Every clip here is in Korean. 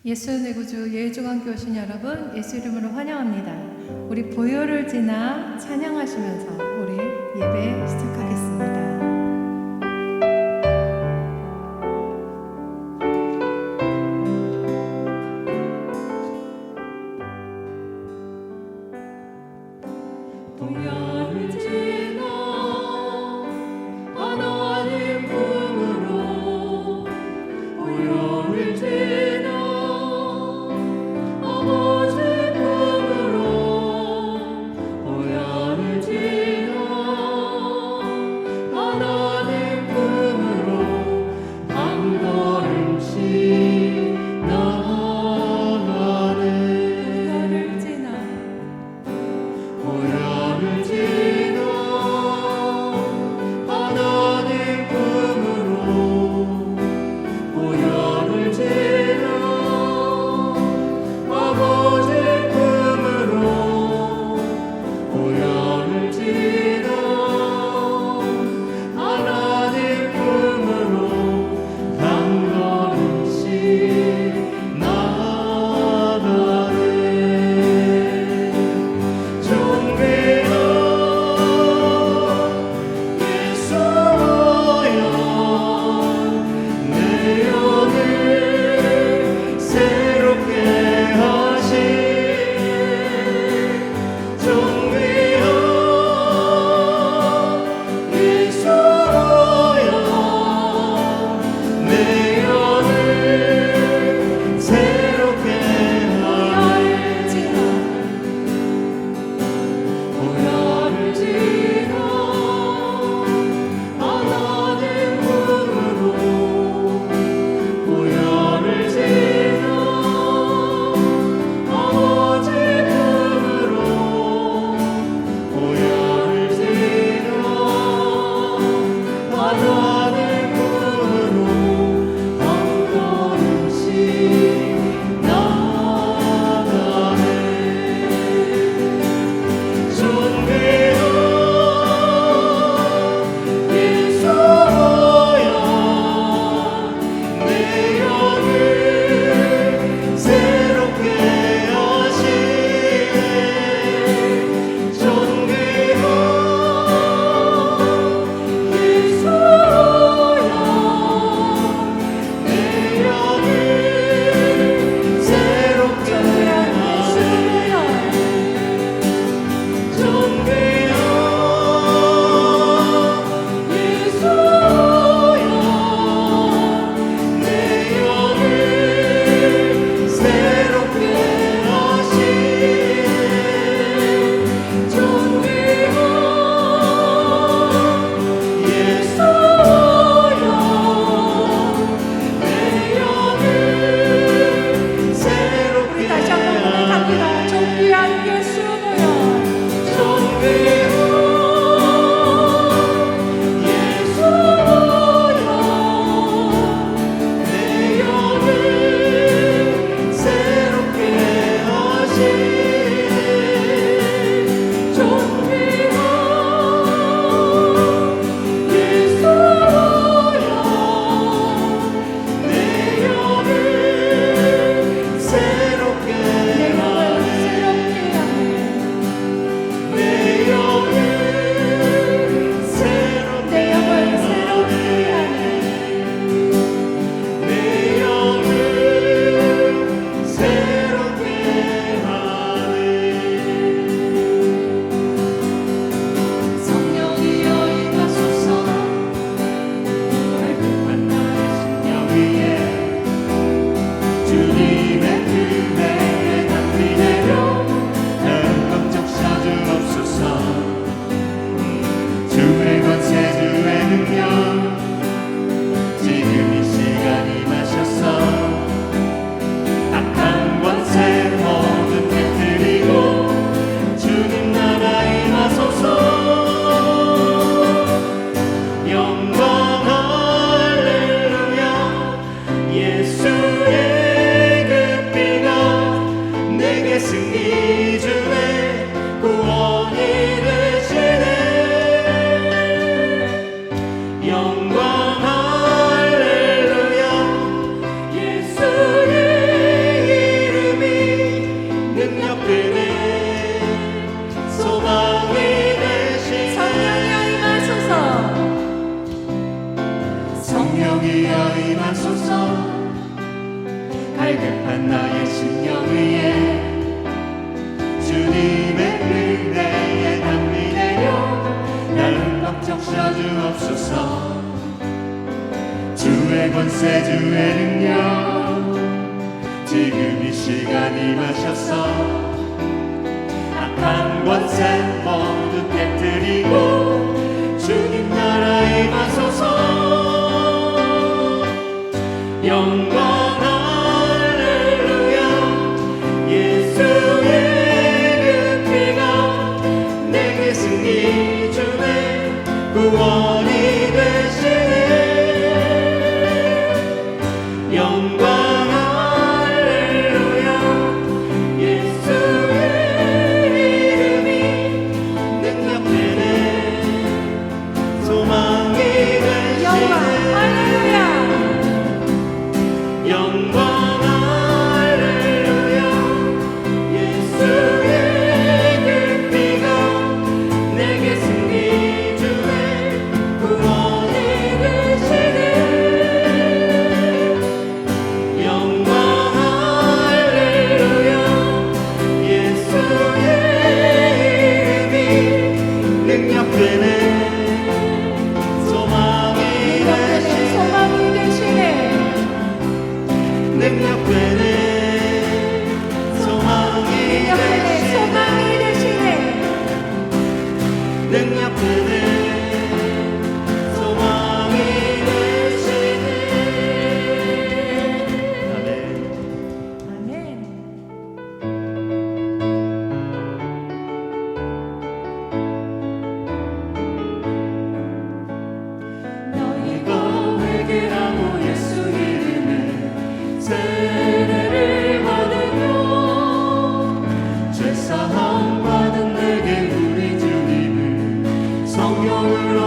예수 내 구주 예주관교 오신 여러분, 예수 이름으로 환영합니다. 우리 보혈을 지나 찬양하시면서 우리 예배 시작하겠습니다. 보혈을 지나 하나님 품으로, 보혈을 지나 아버지 품으로, 보혈을 지나 하나님 품으로 한 걸음씩 나아가네. 보혈을 지나 보혈을 지나 급한 나의 심령 위에 주님의 은혜에 담비 내려 날 흠뻑 적셔주옵소서. 주의 권세 주의 능력 지금 이 시간 임하셔서 악한 권세 모두 깨뜨리고 주님 나라 임하소서. 영광 구원이 되시네. 영광 할렐루야. 예수의 이름이 능력되네. 소망이 되시네. 영광 할렐루야. 영광 할렐루야. 예수의 그 피가 내게 승리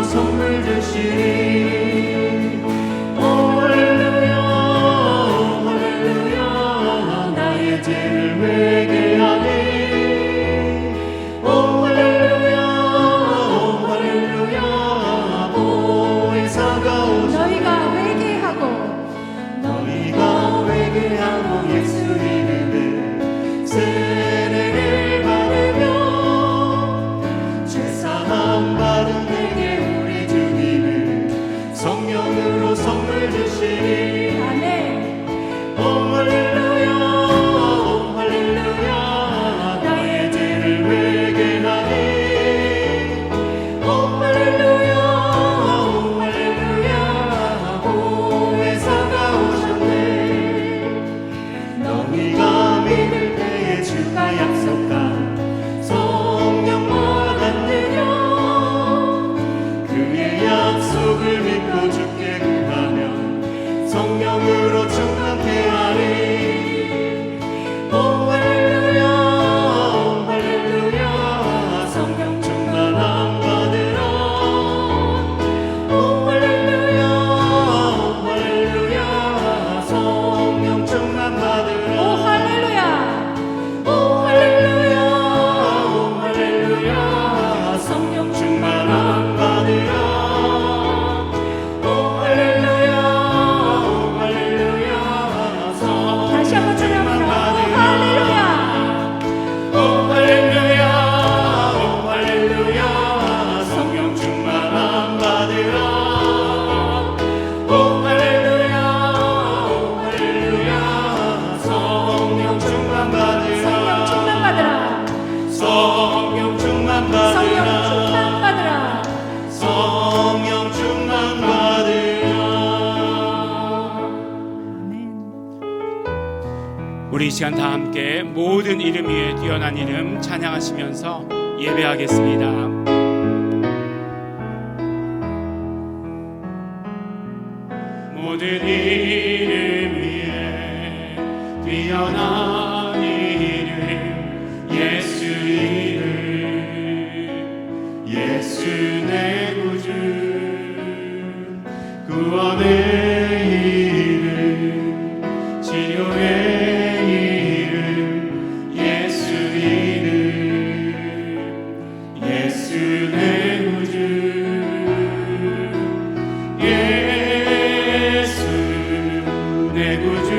선물 주시니 할렐루야 할렐루야. 나의 죄를 회개하니 할렐루야 할렐루야. 보혜사가 오셨네. 너희가 회개하고 예수 이름에 세례를 받으며 죄사함 받은 성령으로 선물 주시니 아멘. 할렐루야 할렐루야. 나의 죄를 회개하니 할렐루야 할렐루야. 보혜사가 오셨네. 너희가 믿을 때에 주가 약속한 성령 받았느냐. 그의 약속을 믿고 주께 구하면 성령으로 충만케 하리. 할렐루야 할렐루야. 성령 충만함 받으라. 할렐루야 할렐루야. 성령 충만 받으라. 할렐루야. 할렐루야 할렐루야. 성령 충만함 받으라. 다시 한번 찬양합니다. 할렐루야. 할렐루야 할렐루야. 성령 충만함 받으라. 할렐루야 할렐루야. 성령 충만 받으라. 성령 충만 받으라. 성령 충만 받으라. 우리 이 시간 다 함께 모든 이름 위에 뛰어난 이름 찬양하시면서 예배하겠습니다. 모든 이름 위에 뛰어난 이름 예수 이름. 예수 내 구주 구원의 이름 치료의 이름 예수 이름. 예수 내 구주 예수 내 구주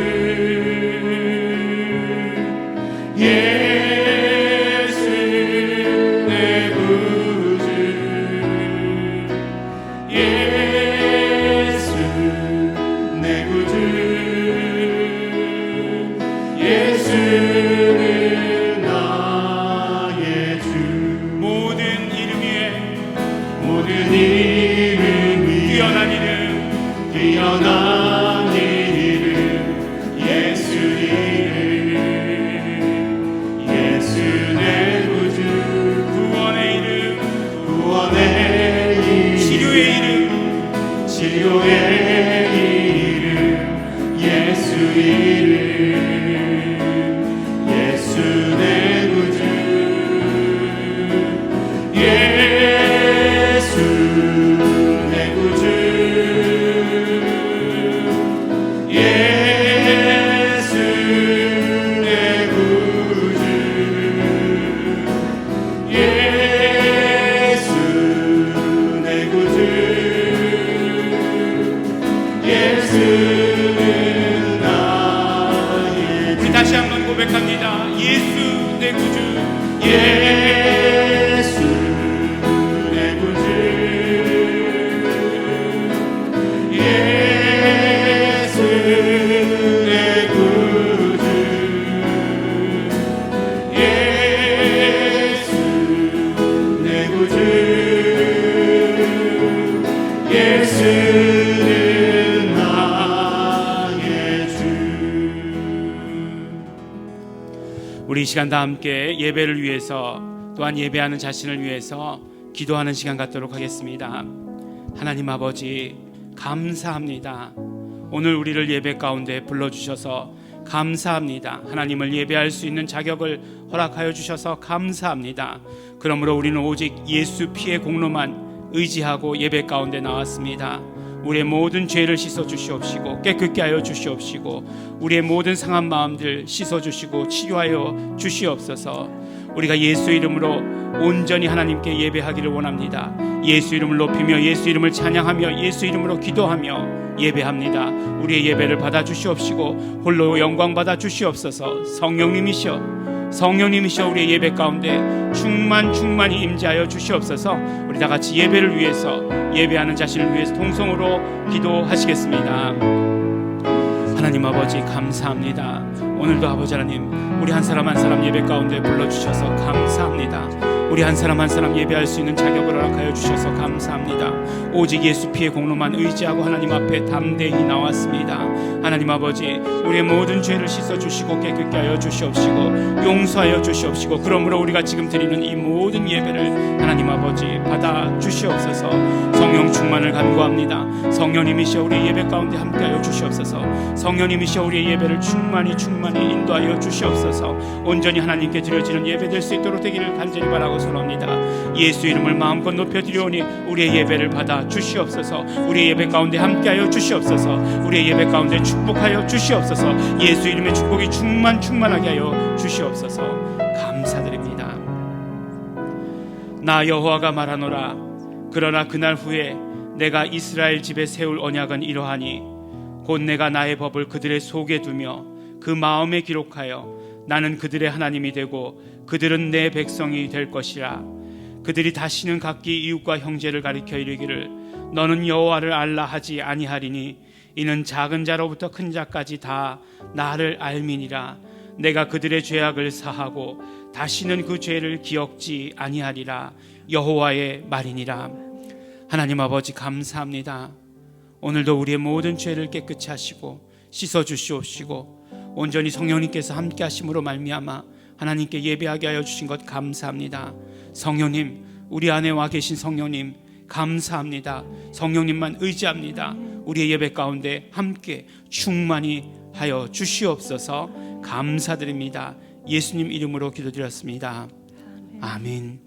모든 이름 위에 뛰어난 이름 뛰어난 이름 예수 이름 예수 내 구주 구원의 이름 구원의 이름 치료의 이름 치료의 이름 예수 이름 예수 내 구주 예수 내 구주 예수 내 구주 예수 내 구주 예수는 나의 우리 다시 한번 고백합니다. 예수 내 구주 예수 내 구주 예수 내 구주 예수 내 구주 예수는 나의 주. 우리 이 시간 다 함께 예배를 위해서 또한 예배하는 자신을 위해서 기도하는 시간 갖도록 하겠습니다. 하나님 아버지 감사합니다. 오늘 우리를 예배 가운데 불러주셔서 감사합니다. 하나님을 예배할 수 있는 자격을 허락하여 주셔서 감사합니다. 그러므로 우리는 오직 예수 피의 공로만 의지하고 예배 가운데 나왔습니다. 우리의 모든 죄를 씻어 주시옵시고 깨끗게 하여 주시옵시고 우리의 모든 상한 마음들 씻어 주시고 치료하여 주시옵소서. 우리가 예수 이름으로 온전히 하나님께 예배하기를 원합니다. 예수 이름을 높이며 예수 이름을 찬양하며 예수 이름으로 기도하며 예배합니다. 우리의 예배를 받아 주시옵시고 홀로 영광 받아 주시옵소서. 성령님이셔 우리의 예배 가운데 충만히 임재하여 주시옵소서. 우리 다 같이 예배를 위해서 예배하는 자신을 위해서 통성으로 기도하시겠습니다. 하나님 아버지 감사합니다. 오늘도 아버지 하나님 우리 한 사람 한 사람 예배 가운데 불러주셔서 감사합니다. 우리 한 사람 한 사람 예배할 수 있는 자격을 허락하여 주셔서 감사합니다. 오직 예수 피의 공로만 의지하고 하나님 앞에 담대히 나왔습니다. 하나님 아버지 우리의 모든 죄를 씻어주시고 깨끗게 하여 주시옵시고 용서하여 주시옵시고 그러므로 우리가 지금 드리는 이 모든 예배를 하나님 아버지 받아 주시옵소서. 성령 충만을 간구합니다. 성령님이시여 우리의 예배 가운데 함께하여 주시옵소서. 성령님이시여 우리의 예배를 충만히 인도하여 주시옵소서. 온전히 하나님께 드려지는 예배 될 수 있도록 되기를 간절히 바라고 소원합니다. 예수 이름을 마음껏 높여드리오니 우리의 예배를 받아 주시옵소서. 우리의 예배 가운데 함께하여 주시옵소서. 우리의 예배 가운데 축복하여 주시옵소서. 예수 이름의 축복이 충만하게 하여 주시옵소서. 감사드립니다. 나 여호와가 말하노라. 그러나 그날 후에 내가 이스라엘 집에 세울 언약은 이러하니 곧 내가 나의 법을 그들의 속에 두며 그 마음에 기록하여 나는 그들의 하나님이 되고 그들은 내 백성이 될 것이라. 그들이 다시는 각기 이웃과 형제를 가리켜 이르기를 너는 여호와를 알라 하지 아니하리니 이는 작은 자로부터 큰 자까지 다 나를 알미니라. 내가 그들의 죄악을 사하고 다시는 그 죄를 기억지 아니하리라. 여호와의 말이니라. 하나님 아버지 감사합니다. 오늘도 우리의 모든 죄를 깨끗이 하시고 씻어 주시옵시고 온전히 성령님께서 함께 하심으로 말미암아 하나님께 예배하게 하여 주신 것 감사합니다. 성령님, 우리 안에 와 계신 성령님 감사합니다. 성령님만 의지합니다. 우리의 예배 가운데 함께 충만히 하여 주시옵소서. 감사드립니다. 예수님 이름으로 기도드렸습니다. 아멘.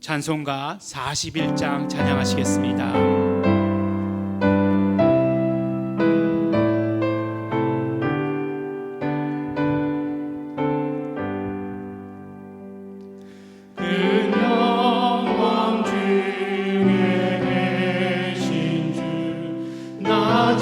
찬송가 41장 찬양하시겠습니다. 나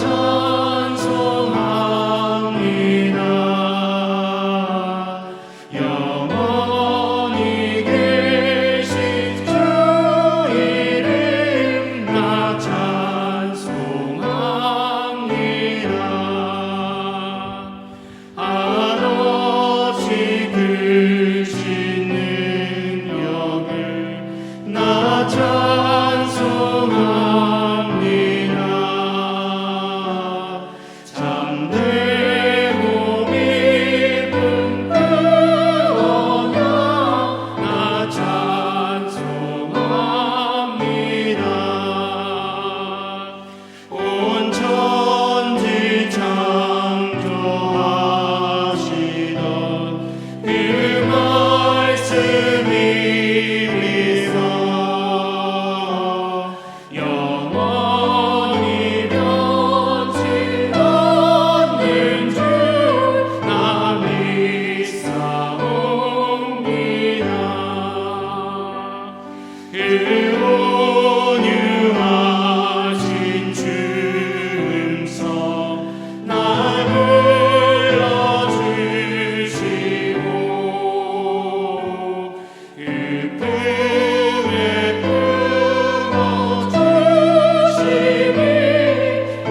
그 온유하신 주 음성 나 불러주시고 그 품에 품어주시니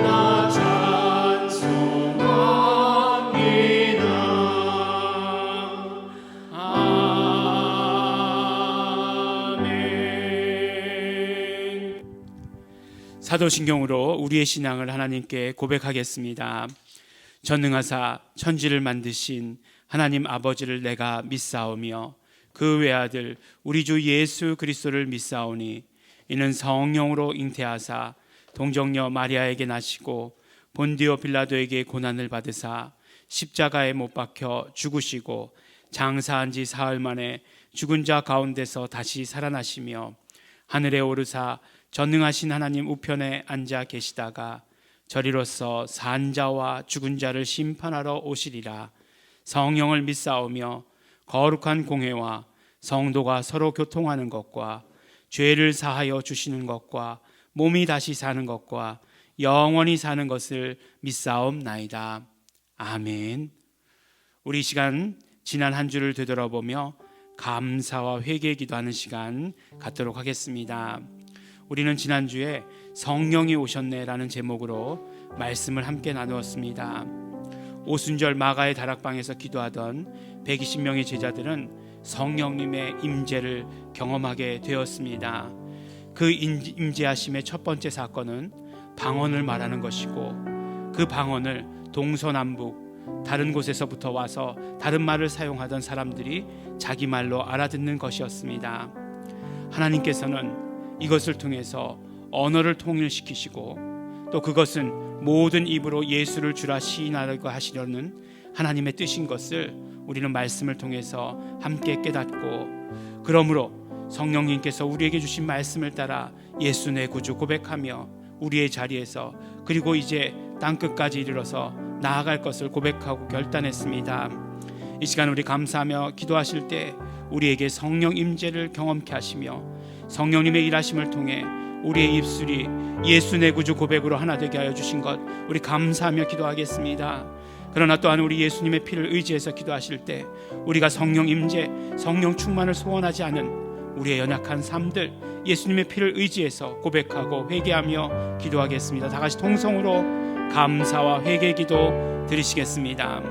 나 찬송합니다. 아멘. 사도신경으로 우리의 신앙을 하나님께 고백하겠습니다. 전능하사 천지를 만드신 하나님 아버지를 내가 믿사오며 그 외아들 우리 주 예수 그리스도를 믿사오니 이는 성령으로 잉태하사 동정녀 마리아에게 나시고 본디오 빌라도에게 고난을 받으사 십자가에 못 박혀 죽으시고 장사한 지 사흘 만에 죽은 자 가운데서 다시 살아나시며 하늘에 오르사 전능하신 하나님 우편에 앉아 계시다가 저리로서 산 자와 죽은 자를 심판하러 오시리라. 성령을 믿사오며 거룩한 공회와 성도가 서로 교통하는 것과 죄를 사하여 주시는 것과 몸이 다시 사는 것과 영원히 사는 것을 믿사옵나이다. 아멘. 우리 이 시간 지난 한 주를 되돌아보며 감사와 회개 기도하는 시간 갖도록 하겠습니다. 우리는 지난주에 성령이 오셨네라는 제목으로 말씀을 함께 나누었습니다. 오순절 마가의 다락방에서 기도하던 120명의 제자들은 성령님의 임재를 경험하게 되었습니다. 그 임재하심의 첫 번째 사건은 방언을 말하는 것이고, 그 방언을 동서남북 다른 곳에서부터 와서 다른 말을 사용하던 사람들이 자기 말로 알아듣는 것이었습니다. 하나님께서는 이것을 통해서 언어를 통일시키시고 또 그것은 모든 입으로 예수를 주라 시인하려고 하시려는 하나님의 뜻인 것을 우리는 말씀을 통해서 함께 깨닫고, 그러므로 성령님께서 우리에게 주신 말씀을 따라 예수 내 구주 고백하며 우리의 자리에서, 그리고 이제 땅끝까지 이르러서 나아갈 것을 고백하고 결단했습니다. 이 시간 우리 감사하며 기도하실 때 우리에게 성령 임재를 경험케 하시며 성령님의 일하심을 통해 우리의 입술이 예수 내 구주 고백으로 하나 되게 하여 주신 것 우리 감사하며 기도하겠습니다. 그러나 또한 우리 예수님의 피를 의지해서 기도하실 때 우리가 성령 임재, 성령 충만을 소원하지 않은 우리의 연약한 삶들 예수님의 피를 의지해서 고백하고 회개하며 기도하겠습니다. 다 같이 통성으로 감사와 회개 기도 드리시겠습니다.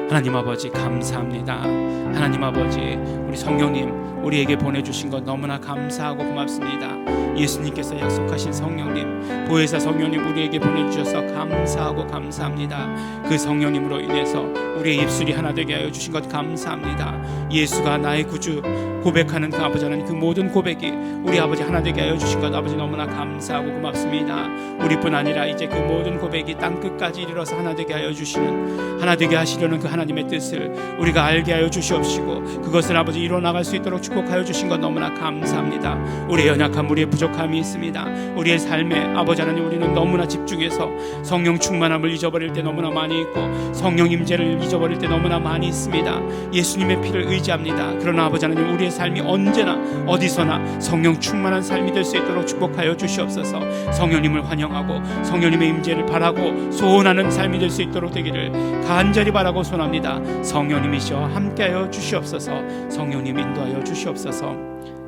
하나님 아버지 감사합니다. 하나님 아버지, 우리 성령님 우리에게 보내주신 것 너무나 감사하고 고맙습니다. 예수님께서 약속하신 성령님, 보혜사 성령님 우리에게 보내주셔서 감사하고 감사합니다. 그 성령님으로 인해서 우리의 입술이 하나 되게 하여 주신 것 감사합니다. 예수가 나의 구주 고백하는 그 아버지 하나님, 그 모든 고백이 우리 아버지 하나 되게 하여 주신 것 아버지 너무나 감사하고 고맙습니다. 우리뿐 아니라 이제 그 모든 고백이 땅끝까지 이르러서 하나 되게 하여 주시는, 하나 되게 하시려는 그 하나님의 뜻을 우리가 알게 하여 주시옵시고 그것을 아버지 이뤄나갈 수 있도록 축복하여 주신 것 너무나 감사합니다. 우리의 연약함, 우리의 부족함이 있습니다. 우리의 삶에 아버지 하나님 우리는 너무나 집중해서 성령 충만함을 잊어버릴 때 너무나 많이 있고 성령 임재를 잊어버릴 때 너무나 많이 있습니다. 예수님의 피를 의지합니다. 그러나 아버지 하나님 우리의 삶이 언제나 어디서나 성령 충만한 삶이 될 수 있도록 축복하여 주시옵소서. 성령님을 환영하고 성령님의 임재를 바라고 소원하는 삶이 될 수 있도록 되기를 간절히 바라고 소원합니다. 성령님이시여 함께하여 주시옵소서. 성령님 인도하여 주시옵소서.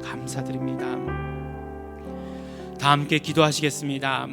감사드립니다. 다 함께 기도하시겠습니다.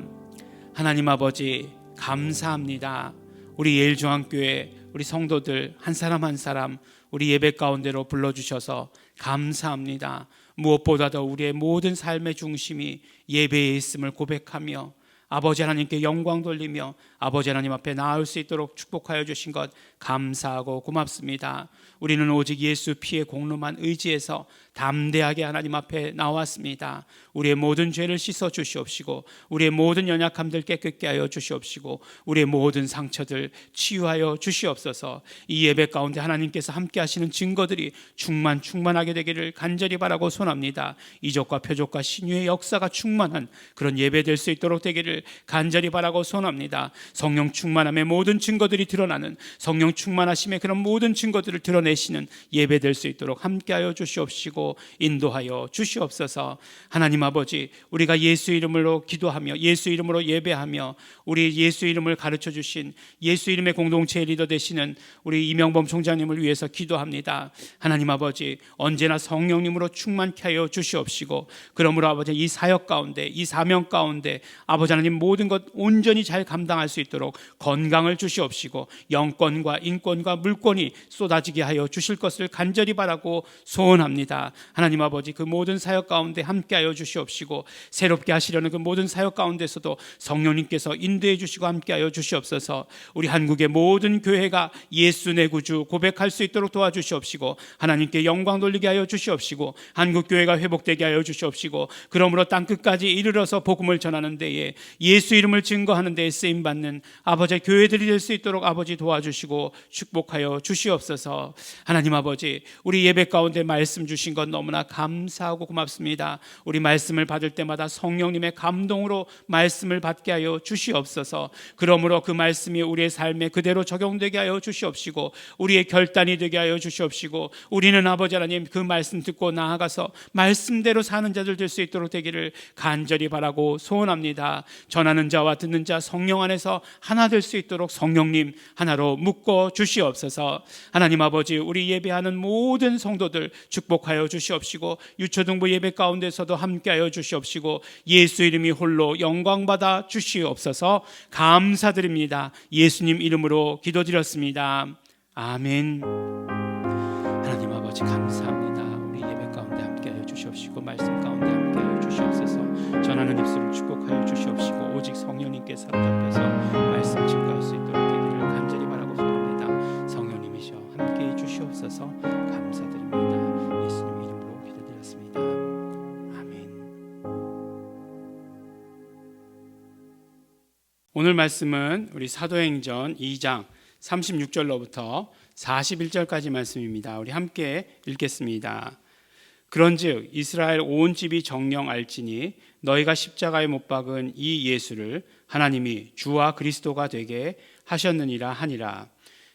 하나님 아버지 감사합니다. 우리 예일중앙교회 우리 성도들 한 사람 한 사람 우리 예배 가운데로 불러주셔서 감사합니다. 무엇보다도 우리의 모든 삶의 중심이 예배에 있음을 고백하며 아버지 하나님께 영광 돌리며 아버지 하나님 앞에 나아올 수 있도록 축복하여 주신 것 감사하고 고맙습니다. 우리는 오직 예수 피의 공로만 의지해서 담대하게 하나님 앞에 나왔습니다. 우리의 모든 죄를 씻어 주시옵시고 우리의 모든 연약함들 깨끗게 하여 주시옵시고 우리의 모든 상처들 치유하여 주시옵소서. 이 예배 가운데 하나님께서 함께 하시는 증거들이 충만하게 되기를 간절히 바라고 소원합니다. 이적과 표적과 신유의 역사가 충만한 그런 예배 될 수 있도록 되기를 간절히 바라고 소원합니다. 성령 충만함의 모든 증거들이 드러나는, 성령 충만하심의 그런 모든 증거들을 드러내 이뤄내시는 예배 될 수 있도록 함께하여 주시옵시고 인도하여 주시옵소서. 하나님 아버지, 우리가 예수 이름으로 기도하며 예수 이름으로 예배하며 우리 예수 이름을 가르쳐 주신 예수 이름의 공동체의 리더 되시는 우리 이명범 총장님을 위해서 기도합니다. 하나님 아버지, 언제나 성령님으로 충만케 하여 주시옵시고 그러므로 아버지 이 사역 가운데 이 사명 가운데 아버지 하나님 모든 것 온전히 잘 감당할 수 있도록 건강을 주시옵시고 영권과 인권과 물권이 쏟아지게 하여 주실 것을 간절히 바라고 소원합니다. 하나님 아버지, 그 모든 사역 가운데 함께하여 주시옵시고 새롭게 하시려는 그 모든 사역 가운데서도 성령님께서 인도해 주시고 함께하여 주시옵소서. 우리 한국의 모든 교회가 예수 내 구주 고백할 수 있도록 도와주시옵시고 하나님께 영광 돌리게 하여 주시옵시고 한국 교회가 회복되게 하여 주시옵시고 그러므로 땅끝까지 이르러서 복음을 전하는 데에 예수 이름을 증거하는 데에 쓰임받는 아버지의 교회들이 될 수 있도록 아버지 도와주시고 축복하여 주시옵소서. 하나님 아버지, 우리 예배 가운데 말씀 주신 것 너무나 감사하고 고맙습니다. 우리 말씀을 받을 때마다 성령님의 감동으로 말씀을 받게 하여 주시옵소서. 그러므로 그 말씀이 우리의 삶에 그대로 적용되게 하여 주시옵시고 우리의 결단이 되게 하여 주시옵시고 우리는 아버지 하나님 그 말씀 듣고 나아가서 말씀대로 사는 자들 될 수 있도록 되기를 간절히 바라고 소원합니다. 전하는 자와 듣는 자 성령 안에서 하나 될 수 있도록 성령님 하나로 묶어 주시옵소서. 하나님 아버지, 우리 예배하는 모든 성도들 축복하여 주시옵시고 유초등부 예배 가운데서도 함께하여 주시옵시고 예수 이름이 홀로 영광받아 주시옵소서. 감사드립니다. 예수님 이름으로 기도드렸습니다. 아멘. 하나님 아버지 감사합니다. 우리 예배 가운데 함께하여 주시옵시고 말씀 가운데 함께하여 주시옵소서. 전하는 입술을 축복하여 주시옵시고 오직 성령님께 사로잡혀서 말씀 증거할 수 있도록 되기를 간절히 바라고 소원합니다. 성령님이셔 함께해 주시옵소서. 감사드립니다. 예수님 이름으로 기도드렸습니다. 아멘. 오늘 말씀은 우리 사도행전 2장 36절로부터 41절까지 말씀입니다. 우리 함께 읽겠습니다. 그런즉 이스라엘 온 집이 정령 알지니 너희가 십자가에 못 박은 이 예수를 하나님이 주와 그리스도가 되게 하셨느니라 하니라.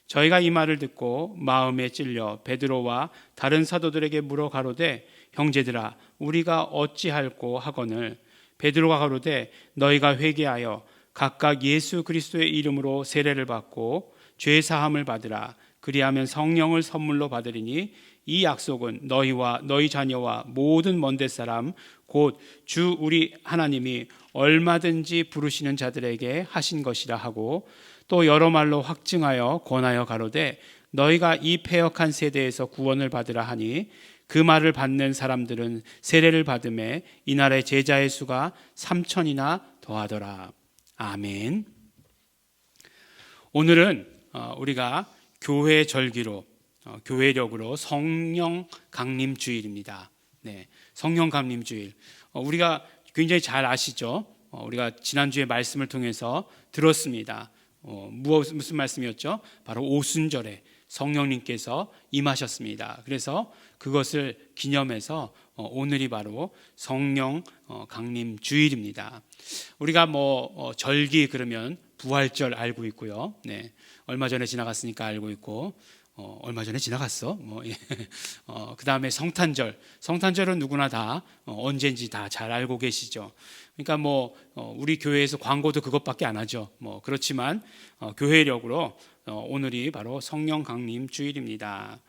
저희가 이 말을 듣고 마음에 찔려 베드로와 다른 사도들에게 물어 가로되 형제들아 우리가 어찌할꼬 하거늘 베드로가 가로되 너희가 회개하여 각각 예수 그리스도의 이름으로 세례를 받고 죄 사함을 받으라. 그리하면 성령을 선물로 받으리니 이 약속은 너희와 너희 자녀와 모든 먼데 사람 곧 주 우리 하나님이 얼마든지 부르시는 자들에게 하신 것이라 하고 또 여러 말로 확증하여 권하여 가로되 너희가 이 패역한 세대에서 구원을 받으라 하니 그 말을 받는 사람들은 세례를 받음에 이날의 제자의 수가 3,000이나 더하더라. 아멘. 오늘은 우리가 교회 절기로 교회력으로 성령 강림 주일입니다. 네, 성령 강림 주일. 우리가 굉장히 잘 아시죠? 우리가 지난주에 말씀을 통해서 들었습니다. 무슨 말씀이었죠? 바로 오순절에 성령님께서 임하셨습니다. 그래서 그것을 기념해서 오늘이 바로 성령 강림 주일입니다. 우리가 절기 그러면 부활절 알고 있고요. 네, 얼마 전에 지나갔으니까 알고 있고 얼마 전에 지나갔어. 그 다음에 성탄절은 누구나 다 언제인지 다 잘 알고 계시죠. 그러니까 우리 교회에서 광고도 그것밖에 안 하죠. 그렇지만 교회력으로 오늘이 바로 성령 강림 주일입니다.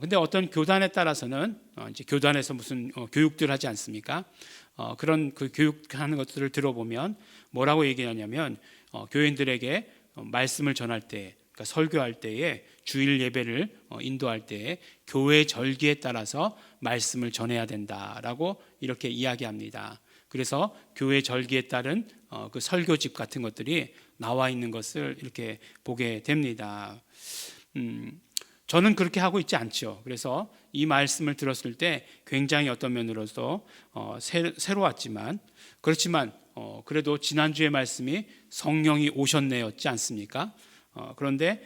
근데 어떤 교단에 따라서는 이제 교단에서 무슨 교육들 하지 않습니까? 그런 그 교육하는 것들을 들어보면 뭐라고 얘기하냐면 교인들에게 말씀을 전할 때, 그러니까 설교할 때에 주일 예배를 인도할 때에 교회 절기에 따라서 말씀을 전해야 된다라고 이렇게 이야기합니다. 그래서 교회 절기에 따른 그 설교집 같은 것들이 나와 있는 것을 이렇게 보게 됩니다. 저는 그렇게 하고 있지 않죠. 그래서 이 말씀을 들었을 때 굉장히 어떤 면으로서 새로웠지만 그렇지만 그래도 지난주의 말씀이 성령이 오셨네였지 않습니까? 그런데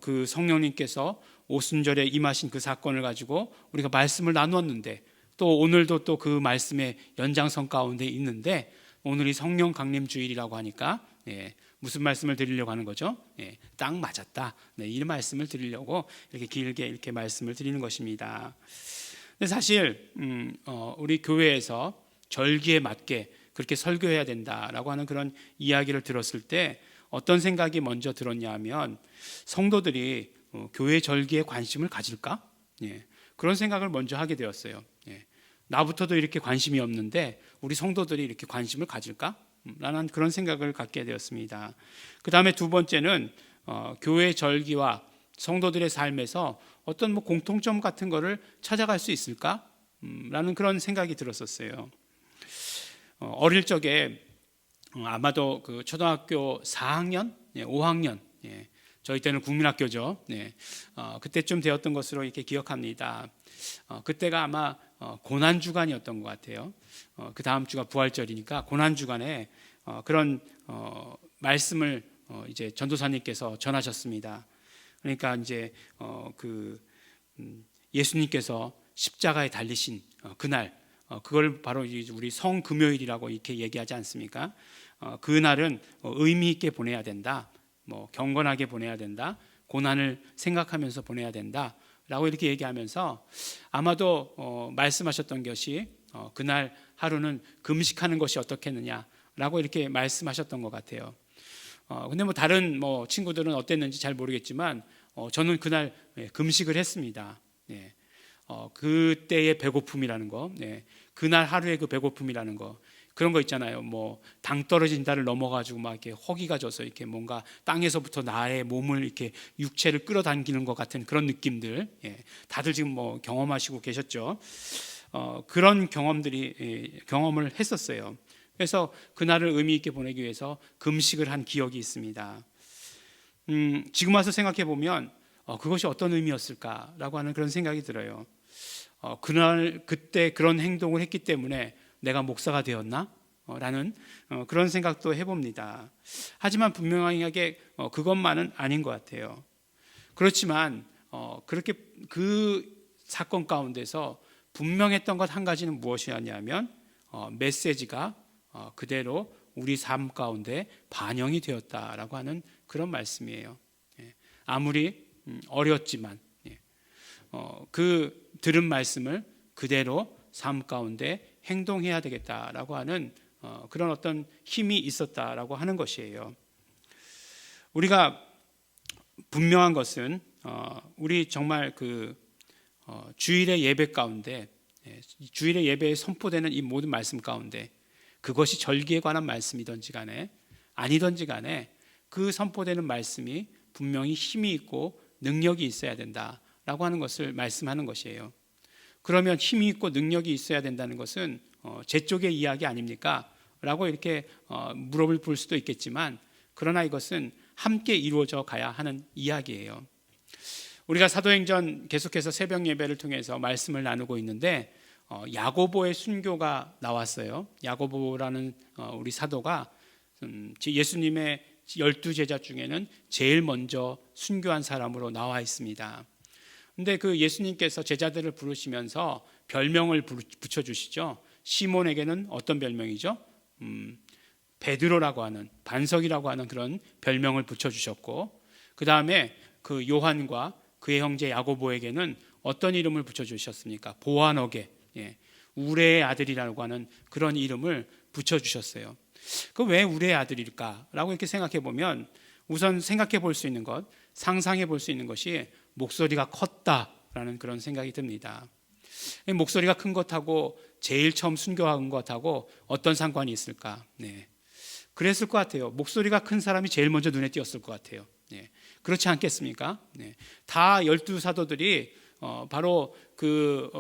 그 성령님께서 오순절에 임하신 그 사건을 가지고 우리가 말씀을 나누었는데 또 오늘도 또 그 말씀의 연장선 가운데 있는데 오늘이 성령 강림 주일이라고 하니까 무슨 말씀을 드리려고 하는 거죠? 예, 딱 맞았다. 네, 이 말씀을 드리려고 이렇게 길게 이렇게 말씀을 드리는 것입니다. 근데 사실 우리 교회에서 절기에 맞게 그렇게 설교해야 된다라고 하는 그런 이야기를 들었을 때 어떤 생각이 먼저 들었냐 하면 성도들이 교회 절기에 관심을 가질까? 예, 그런 생각을 먼저 하게 되었어요. 예, 나부터도 이렇게 관심이 없는데 우리 성도들이 이렇게 관심을 가질까? 라는 그런 생각을 갖게 되었습니다. 그 다음에 두 번째는 교회 절기와 성도들의 삶에서 어떤 뭐 공통점 같은 거를 찾아갈 수 있을까? 라는 그런 생각이 들었었어요. 어릴 적에 아마도 그 초등학교 4학년, 5학년, 저희 때는 국민학교죠. 그때쯤 되었던 것으로 이렇게 기억합니다. 그때가 아마 고난 주간이었던 것 같아요. 그 다음 주가 부활절이니까 고난 주간에 그런 말씀을 이제 전도사님께서 전하셨습니다. 그러니까 이제 예수님께서 십자가에 달리신 그날, 그걸 바로 우리 성금요일이라고 이렇게 얘기하지 않습니까? 그날은 의미 있게 보내야 된다, 뭐 경건하게 보내야 된다, 고난을 생각하면서 보내야 된다. 라고 이렇게 얘기하면서 아마도 말씀하셨던 것이 그날 하루는 금식하는 것이 어떻겠느냐라고 이렇게 말씀하셨던 것 같아요. 근데 뭐 다른 뭐 친구들은 어땠는지 잘 모르겠지만 저는 그날 금식을 했습니다. 그때의 배고픔이라는 거, 그날 하루의 그 배고픔이라는 거, 그런 거 있잖아요. 뭐 당 떨어진 달을 넘어가지고 막 이렇게 허기가 져서 이렇게 뭔가 땅에서부터 나의 몸을 이렇게 육체를 끌어당기는 것 같은 그런 느낌들, 다들 지금 뭐 경험하시고 계셨죠. 그런 경험을 했었어요. 그래서 그날을 의미 있게 보내기 위해서 금식을 한 기억이 있습니다. 지금 와서 생각해 보면 그것이 어떤 의미였을까라고 하는 그런 생각이 들어요. 그때 그런 행동을 했기 때문에 내가 목사가 되었나? 라는 그런 생각도 해봅니다. 하지만 분명하게 그것만은 아닌 것 같아요. 그렇지만 그렇게 그 사건 가운데서 분명했던 것 한 가지는 무엇이었냐면 메시지가 그대로 우리 삶 가운데 반영이 되었다라고 하는 그런 말씀이에요. 아무리 어렸지만 그 들은 말씀을 그대로 삶 가운데 행동해야 되겠다라고 하는 그런 어떤 힘이 있었다라고 하는 것이에요. 우리가 분명한 것은 우리 정말 그 주일의 예배 가운데, 주일의 예배에 선포되는 이 모든 말씀 가운데 그것이 절기에 관한 말씀이든지 간에 아니든지 간에 그 선포되는 말씀이 분명히 힘이 있고 능력이 있어야 된다라고 하는 것을 말씀하는 것이에요. 그러면 힘이 있고 능력이 있어야 된다는 것은 제 쪽의 이야기 아닙니까? 라고 이렇게 물어볼 수도 있겠지만 그러나 이것은 함께 이루어져 가야 하는 이야기예요. 우리가 사도행전 계속해서 새벽 예배를 통해서 말씀을 나누고 있는데 야고보의 순교가 나왔어요. 야고보라는 우리 사도가 예수님의 12제자 중에는 제일 먼저 순교한 사람으로 나와 있습니다. 근데 그 예수님께서 제자들을 부르시면서 별명을 붙여주시죠. 시몬에게는 어떤 별명이죠? 베드로라고 하는, 반석이라고 하는 그런 별명을 붙여주셨고, 그 다음에 그 요한과 그의 형제 야고보에게는 어떤 이름을 붙여주셨습니까? 보아너게, 우레의 아들이라고 하는 그런 이름을 붙여주셨어요. 그 왜 우레의 아들일까? 라고 이렇게 생각해 보면 우선 생각해 볼 수 있는 것, 상상해 볼 수 있는 것이 목소리가 컸다라는 그런 생각이 듭니다. 목소리가 큰 것하고 제일 처음 순교한 것하고 어떤 상관이 있을까? 그랬을 것 같아요. 목소리가 큰 사람이 제일 먼저 눈에 띄었을 것 같아요. 그렇지 않겠습니까? 다 12사도들이 바로 그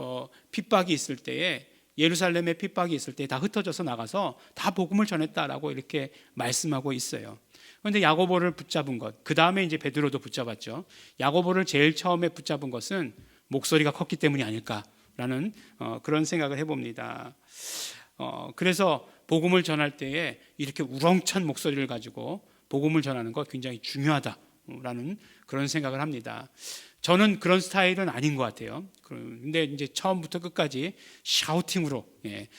핍박이 있을 때에, 예루살렘에 핍박이 있을 때 다 흩어져서 나가서 다 복음을 전했다라고 이렇게 말씀하고 있어요. 그런데 야고보를 붙잡은 것, 그 다음에 이제 베드로도 붙잡았죠. 야고보를 제일 처음에 붙잡은 것은 목소리가 컸기 때문이 아닐까라는 그런 생각을 해봅니다. 그래서 복음을 전할 때에 이렇게 우렁찬 목소리를 가지고 복음을 전하는 것 굉장히 중요하다. 라는 그런 생각을 합니다. 저는 그런 스타일은 아닌 것 같아요. 근데 이제 처음부터 끝까지 샤우팅으로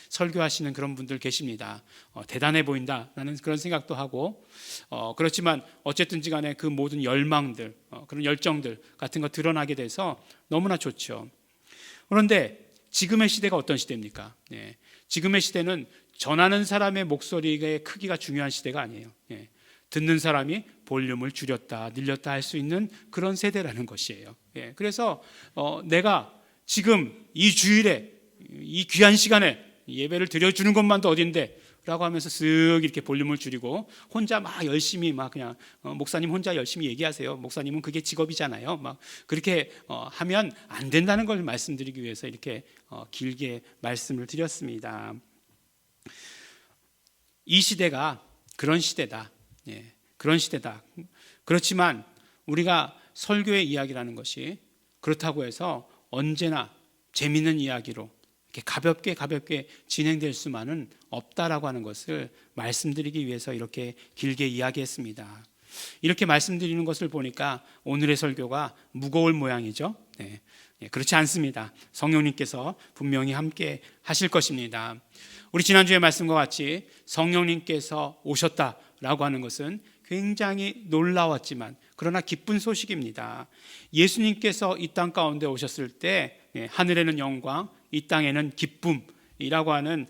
설교하시는 그런 분들 계십니다. 대단해 보인다라는 그런 생각도 하고, 그렇지만 어쨌든지 간에 그 모든 열망들, 그런 열정들 같은 거 드러나게 돼서 너무나 좋죠. 그런데 지금의 시대가 어떤 시대입니까? 지금의 시대는 전하는 사람의 목소리의 크기가 중요한 시대가 아니에요. 듣는 사람이 볼륨을 줄였다 늘렸다 할 수 있는 그런 세대라는 것이에요. 그래서 내가 지금 이 주일에 이 귀한 시간에 예배를 드려주는 것만도 어딘데 라고 하면서 쓱 이렇게 볼륨을 줄이고 혼자 막 열심히 막 그냥 목사님 혼자 열심히 얘기하세요. 목사님은 그게 직업이잖아요. 막 그렇게 하면 안 된다는 걸 말씀드리기 위해서 이렇게 길게 말씀을 드렸습니다. 이 시대가 그런 시대다. 그런 시대다. 그렇지만 우리가 설교의 이야기라는 것이 그렇다고 해서 언제나 재미있는 이야기로 이렇게 가볍게 진행될 수만은 없다라고 하는 것을 말씀드리기 위해서 이렇게 길게 이야기했습니다. 이렇게 말씀드리는 것을 보니까 오늘의 설교가 무거울 모양이죠. 그렇지 않습니다. 성령님께서 분명히 함께 하실 것입니다. 우리 지난주의 말씀과 같이 성령님께서 오셨다라고 하는 것은 굉장히 놀라웠지만 그러나 기쁜 소식입니다. 예수님께서 이 땅 가운데 오셨을 때 하늘에는 영광, 이 땅에는 기쁨이라고 하는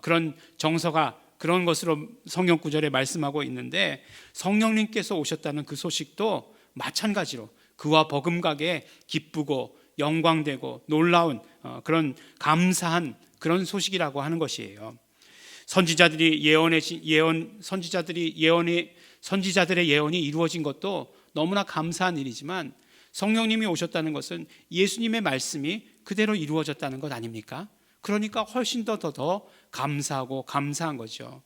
그런 정서가 그런 것으로 성경 구절에 말씀하고 있는데, 성령님께서 오셨다는 그 소식도 마찬가지로 그와 버금가게 기쁘고 영광되고 놀라운 그런 감사한 그런 소식이라고 하는 것이에요. 선지자들의 예언이 이루어진 것도 너무나 감사한 일이지만 성령님이 오셨다는 것은 예수님의 말씀이 그대로 이루어졌다는 것 아닙니까? 그러니까 훨씬 더 감사하고 감사한 거죠.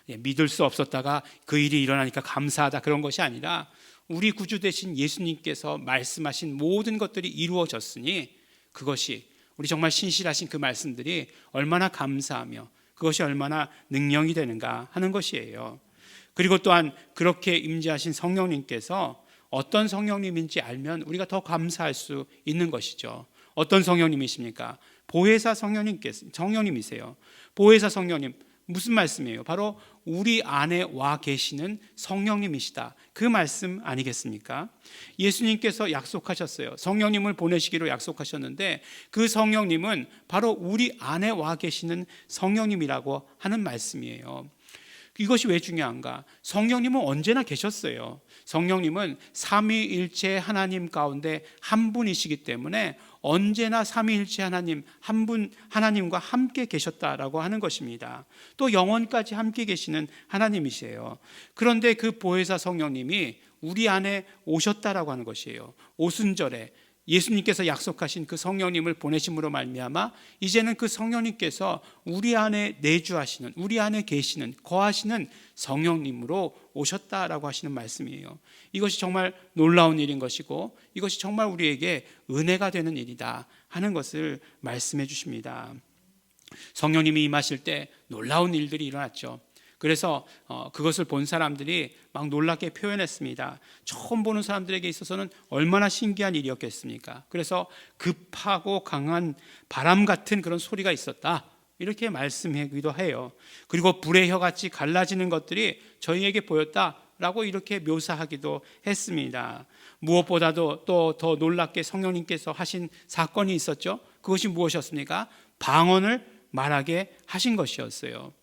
믿을 수 없었다가 그 일이 일어나니까 감사하다 그런 것이 아니라 우리 구주 되신 예수님께서 말씀하신 모든 것들이 이루어졌으니 그것이 우리 정말 신실하신 그 말씀들이 얼마나 감사하며 그것이 얼마나 능력이 되는가 하는 것이에요. 그리고 또한 그렇게 임재하신 성령님께서 어떤 성령님인지 알면 우리가 더 감사할 수 있는 것이죠. 어떤 성령님이십니까? 보혜사 성령님이세요. 보혜사 성령님 무슨 말씀이에요? 바로 우리 안에 와 계시는 성령님이시다. 그 말씀 아니겠습니까? 예수님께서 약속하셨어요. 성령님을 보내시기로 약속하셨는데 그 성령님은 바로 우리 안에 와 계시는 성령님이라고 하는 말씀이에요. 이것이 왜 중요한가? 성령님은 언제나 계셨어요. 성령님은 삼위일체 하나님 가운데 한 분이시기 때문에 언제나 삼위일체 하나님 한 분 하나님과 함께 계셨다라고 하는 것입니다. 또 영원까지 함께 계시는 하나님이시에요. 그런데 그 보혜사 성령님이 우리 안에 오셨다라고 하는 것이에요. 오순절에 예수님께서 약속하신 그 성령님을 보내심으로 말미암아 이제는 그 성령님께서 우리 안에 내주하시는, 우리 안에 계시는, 거하시는 성령님으로 오셨다라고 하시는 말씀이에요. 이것이 정말 놀라운 일인 것이고 이것이 정말 우리에게 은혜가 되는 일이다 하는 것을 말씀해 주십니다. 성령님이 임하실 때 놀라운 일들이 일어났죠. 그래서 그것을 본 사람들이 막 놀랍게 표현했습니다. 처음 보는 사람들에게 있어서는 얼마나 신기한 일이었겠습니까? 그래서 급하고 강한 바람 같은 그런 소리가 있었다, 이렇게 말씀하기도 해요. 그리고 불의 혀같이 갈라지는 것들이 저희에게 보였다라고 이렇게 묘사하기도 했습니다. 무엇보다도 또 더 놀랍게 성령님께서 하신 사건이 있었죠. 그것이 무엇이었습니까? 방언을 말하게 하신 것이었어요.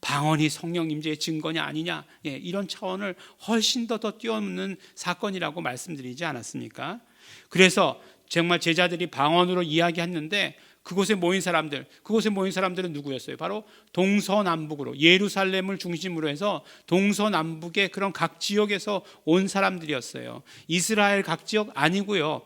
방언이 성령 임재의 증거냐 아니냐, 이런 차원을 훨씬 더 뛰어넘는 사건이라고 말씀드리지 않았습니까? 그래서 정말 제자들이 방언으로 이야기했는데 그곳에 모인 사람들은 누구였어요? 바로 동서남북으로, 예루살렘을 중심으로 해서 동서남북의 그런 각 지역에서 온 사람들이었어요. 이스라엘 각 지역 아니고요.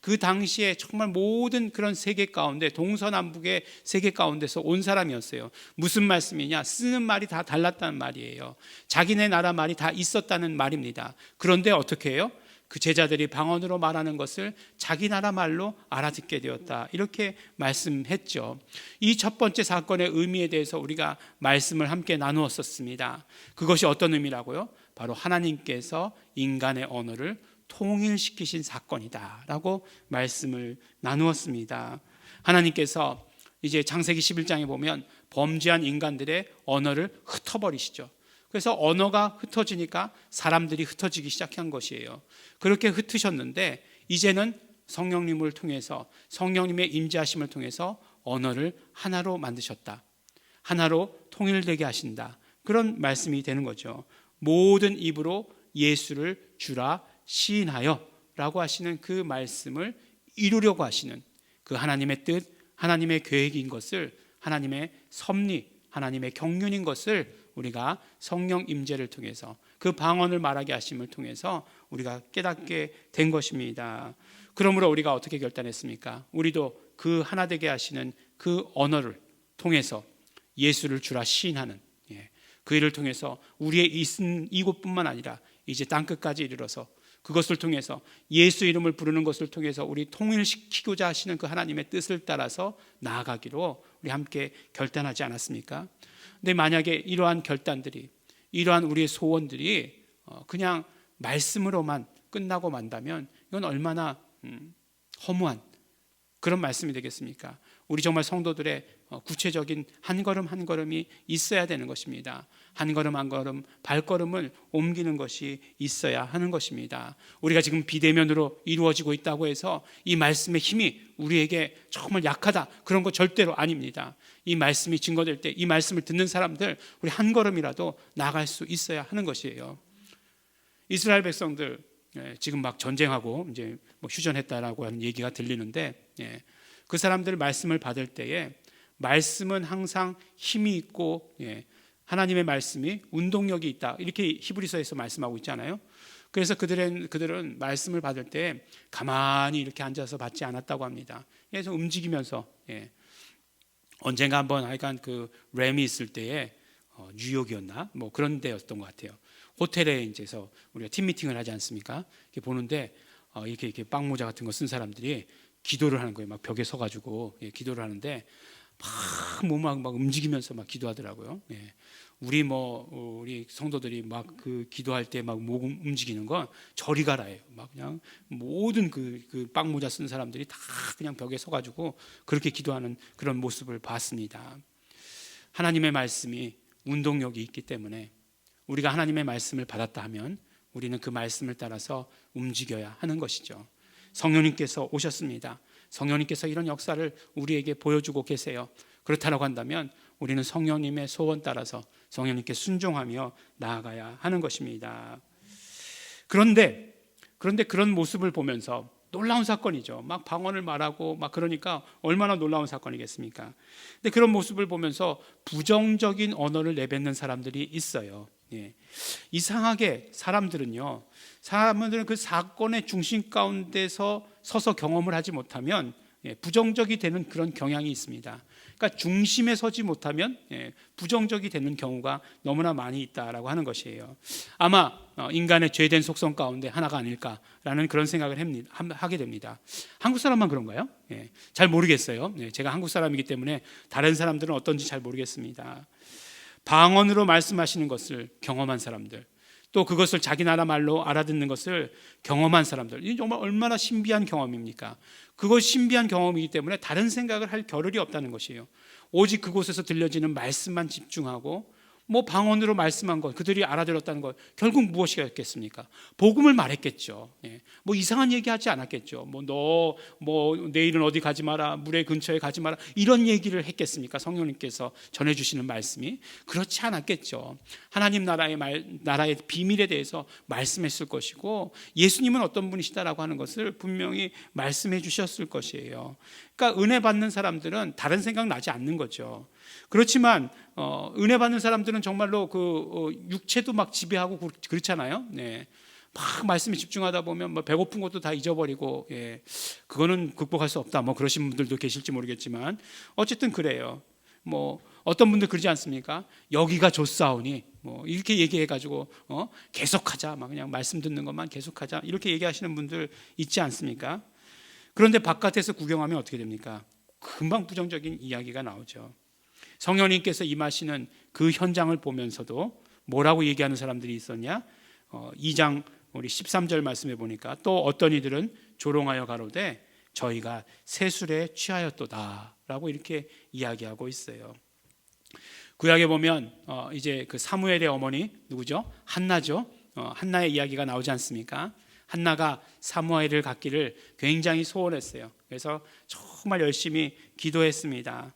그 당시에 정말 모든 그런 세계 가운데, 동서남북의 세계 가운데서 온 사람이었어요. 무슨 말씀이냐? 쓰는 말이 다 달랐다는 말이에요. 자기네 나라 말이 다 있었다는 말입니다. 그런데 어떻게 해요? 그 제자들이 방언으로 말하는 것을 자기 나라 말로 알아듣게 되었다. 이렇게 말씀했죠. 이 첫 번째 사건의 의미에 대해서 우리가 말씀을 함께 나누었었습니다. 그것이 어떤 의미라고요? 바로 하나님께서 인간의 언어를 통일시키신 사건이다 라고 말씀을 나누었습니다. 하나님께서 이제 창세기 11장에 보면 범죄한 인간들의 언어를 흩어버리시죠. 그래서 언어가 흩어지니까 사람들이 흩어지기 시작한 것이에요. 그렇게 흩으셨는데 이제는 성령님을 통해서, 성령님의 임재하심을 통해서 언어를 하나로 만드셨다. 하나로 통일되게 하신다. 그런 말씀이 되는 거죠. 모든 입으로 예수를 주라 시인하여 라고 하시는 그 말씀을 이루려고 하시는 그 하나님의 뜻, 하나님의 계획인 것을, 하나님의 섭리, 하나님의 경륜인 것을 우리가 성령 임재를 통해서, 그 방언을 말하게 하심을 통해서 우리가 깨닫게 된 것입니다. 그러므로 우리가 어떻게 결단했습니까? 우리도 그 하나 되게 하시는 그 언어를 통해서 예수를 주라 시인하는, 그 일을 통해서 우리의 있은 이곳뿐만 아니라 이제 땅끝까지 이르러서 그것을 통해서 예수 이름을 부르는 것을 통해서 우리 통일시키고자 하시는 그 하나님의 뜻을 따라서 나아가기로 우리 함께 결단하지 않았습니까? 근데 만약에 이러한 결단들이, 이러한 우리의 소원들이 그냥 말씀으로만 끝나고 만다면 이건 얼마나 허무한 그런 말씀이 되겠습니까? 우리 정말 성도들의 구체적인 한 걸음 한 걸음이 있어야 되는 것입니다. 한 걸음 한 걸음 발걸음을 옮기는 것이 있어야 하는 것입니다. 우리가 지금 비대면으로 이루어지고 있다고 해서 이 말씀의 힘이 우리에게 정말 약하다, 그런 거 절대로 아닙니다. 이 말씀이 증거될 때 이 말씀을 듣는 사람들, 우리 한 걸음이라도 나아갈 수 있어야 하는 것이에요. 이스라엘 백성들 지금 막 전쟁하고 이제 뭐 휴전했다라고 하는 얘기가 들리는데, 그 사람들 말씀을 받을 때에 말씀은 항상 힘이 있고 하나님의 말씀이 운동력이 있다, 이렇게 히브리서에서 말씀하고 있잖아요. 그래서 그들은 말씀을 받을 때 가만히 이렇게 앉아서 받지 않았다고 합니다. 그래서 움직이면서, 언젠가 한번 하여간 그 램이 있을 때에 뉴욕이었나 뭐 그런 데였던 것 같아요. 호텔에 이제서 우리가 팀 미팅을 하지 않습니까? 이렇게 보는데 이렇게 빵 모자 같은 거 쓴 사람들이 기도를 하는 거예요. 막 벽에 서가지고 기도를 하는데 막 몸을 막 움직이면서 막 기도하더라고요. 우리 성도들이 막 그 기도할 때 막 목 움직이는 건 저리 가라예요. 막 그냥 모든 그 빵 모자 쓴 사람들이 다 그냥 벽에 서가지고 그렇게 기도하는 그런 모습을 봤습니다. 하나님의 말씀이 운동력이 있기 때문에 우리가 하나님의 말씀을 받았다 하면 우리는 그 말씀을 따라서 움직여야 하는 것이죠. 성령님께서 오셨습니다. 성령님께서 이런 역사를 우리에게 보여주고 계세요. 그렇다고 한다면 우리는 성령님의 소원 따라서 성령님께 순종하며 나아가야 하는 것입니다. 그런데 그런 모습을 보면서 놀라운 사건이죠. 막 방언을 말하고 막 그러니까 얼마나 놀라운 사건이겠습니까? 근데 그런 모습을 보면서 부정적인 언어를 내뱉는 사람들이 있어요. 이상하게 사람들은요, 그 사건의 중심 가운데서 서서 경험을 하지 못하면 부정적이 되는 그런 경향이 있습니다. 그러니까 중심에 서지 못하면 부정적이 되는 경우가 너무나 많이 있다라고 하는 것이에요. 아마 인간의 죄된 속성 가운데 하나가 아닐까라는 그런 생각을 하게 됩니다. 한국 사람만 그런가요? 잘 모르겠어요. 제가 한국 사람이기 때문에 다른 사람들은 어떤지 잘 모르겠습니다. 방언으로 말씀하시는 것을 경험한 사람들, 또 그것을 자기 나라 말로 알아듣는 것을 경험한 사람들, 이 정말 얼마나 신비한 경험입니까? 그것이 신비한 경험이기 때문에 다른 생각을 할 겨를이 없다는 것이에요. 오직 그곳에서 들려지는 말씀만 집중하고 뭐 방언으로 말씀한 것, 그들이 알아들었다는 것, 결국 무엇이겠습니까? 복음을 말했겠죠. 뭐 이상한 얘기하지 않았겠죠. 너 내일은 어디 가지 마라, 물의 근처에 가지 마라, 이런 얘기를 했겠습니까? 성령님께서 전해주시는 말씀이 그렇지 않았겠죠. 하나님 나라의 비밀에 대해서 말씀했을 것이고, 예수님은 어떤 분이시다라고 하는 것을 분명히 말씀해 주셨을 것이에요. 그러니까 은혜 받는 사람들은 다른 생각 나지 않는 거죠. 그렇지만 은혜 받는 사람들은 정말로 육체도 막 지배하고 그렇잖아요. 막 말씀에 집중하다 보면 뭐 배고픈 것도 다 잊어버리고, 그거는 극복할 수 없다, 뭐 그러신 분들도 계실지 모르겠지만 어쨌든 그래요. 뭐 어떤 분들 그러지 않습니까? 여기가 좋사오니 뭐 이렇게 얘기해가지고 계속하자, 막 그냥 말씀 듣는 것만 계속하자 이렇게 얘기하시는 분들 있지 않습니까? 그런데 바깥에서 구경하면 어떻게 됩니까? 금방 부정적인 이야기가 나오죠. 성령님께서 임하시는 그 현장을 보면서도 뭐라고 얘기하는 사람들이 있었냐? 2장 우리 13절 말씀해 보니까 또 어떤 이들은 조롱하여 가로되 저희가 세술에 취하였도다 라고 이렇게 이야기하고 있어요. 구약에 보면 이제 그 사무엘의 어머니 누구죠? 한나죠. 한나의 이야기가 나오지 않습니까? 한나가 사무엘을 갖기를 굉장히 소원했어요. 그래서 정말 열심히 기도했습니다.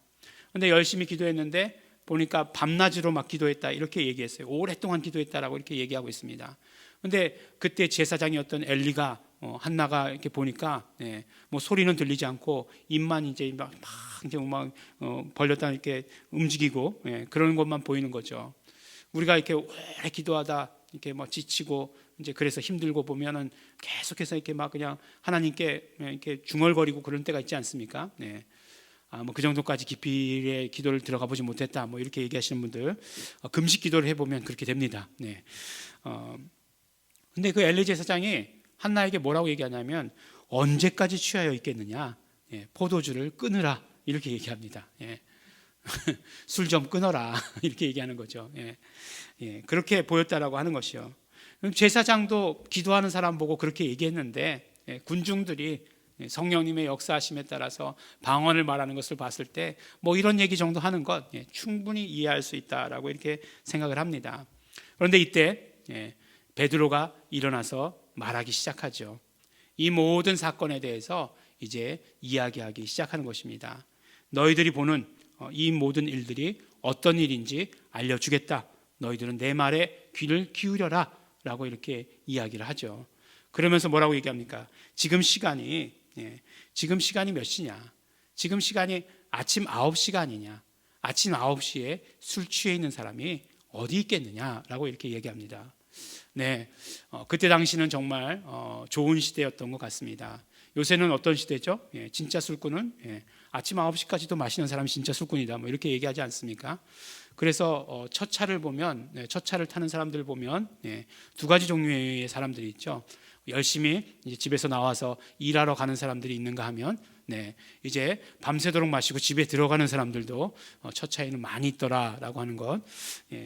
그런데 열심히 기도했는데 보니까 밤낮으로 막 기도했다 이렇게 얘기했어요. 오랫동안 기도했다라고 이렇게 얘기하고 있습니다. 그런데 그때 제사장이었던 엘리가 한나가 이렇게 보니까 뭐 소리는 들리지 않고 입만 이제 막 이제 막 벌렸다 이렇게 움직이고 그런 것만 보이는 거죠. 우리가 이렇게 오래 기도하다 이렇게 뭐 지치고 이제 그래서 힘들고 보면은 계속해서 이렇게 막 그냥 하나님께 이렇게 중얼거리고 그런 때가 있지 않습니까? 뭐 그 정도까지 깊이의 기도를 들어가 보지 못했다. 뭐 이렇게 얘기하시는 분들 금식 기도를 해보면 그렇게 됩니다. 근데 그 엘리 제사장이 한나에게 뭐라고 얘기하냐면 언제까지 취하여 있겠느냐? 포도주를 끊으라 이렇게 얘기합니다. 술 좀 끊어라 이렇게 얘기하는 거죠. 그렇게 보였다라고 하는 것이요. 제사장도 기도하는 사람 보고 그렇게 얘기했는데 군중들이 성령님의 역사하심에 따라서 방언을 말하는 것을 봤을 때 뭐 이런 얘기 정도 하는 것 충분히 이해할 수 있다라고 이렇게 생각을 합니다. 그런데 이때 베드로가 일어나서 말하기 시작하죠. 이 모든 사건에 대해서 이제 이야기하기 시작하는 것입니다. 너희들이 보는 이 모든 일들이 어떤 일인지 알려주겠다. 너희들은 내 말에 귀를 기울여라 라고 이렇게 이야기를 하죠. 그러면서 뭐라고 얘기합니까? 지금 시간이 몇 시냐? 지금 시간이 아침 9시가 아니냐? 아침 9시에 술 취해 있는 사람이 어디 있겠느냐라고 이렇게 얘기합니다. 그때 당시는 정말 좋은 시대였던 것 같습니다. 요새는 어떤 시대죠? 진짜 술꾼은 아침 9시까지도 마시는 사람이 진짜 술꾼이다 뭐 이렇게 얘기하지 않습니까? 그래서 첫 차를 보면 첫 차를 타는 사람들 보면 두 가지 종류의 사람들이 있죠. 열심히 이제 집에서 나와서 일하러 가는 사람들이 있는가 하면 이제 밤새도록 마시고 집에 들어가는 사람들도 첫 차에는 많이 있더라라고 하는 것,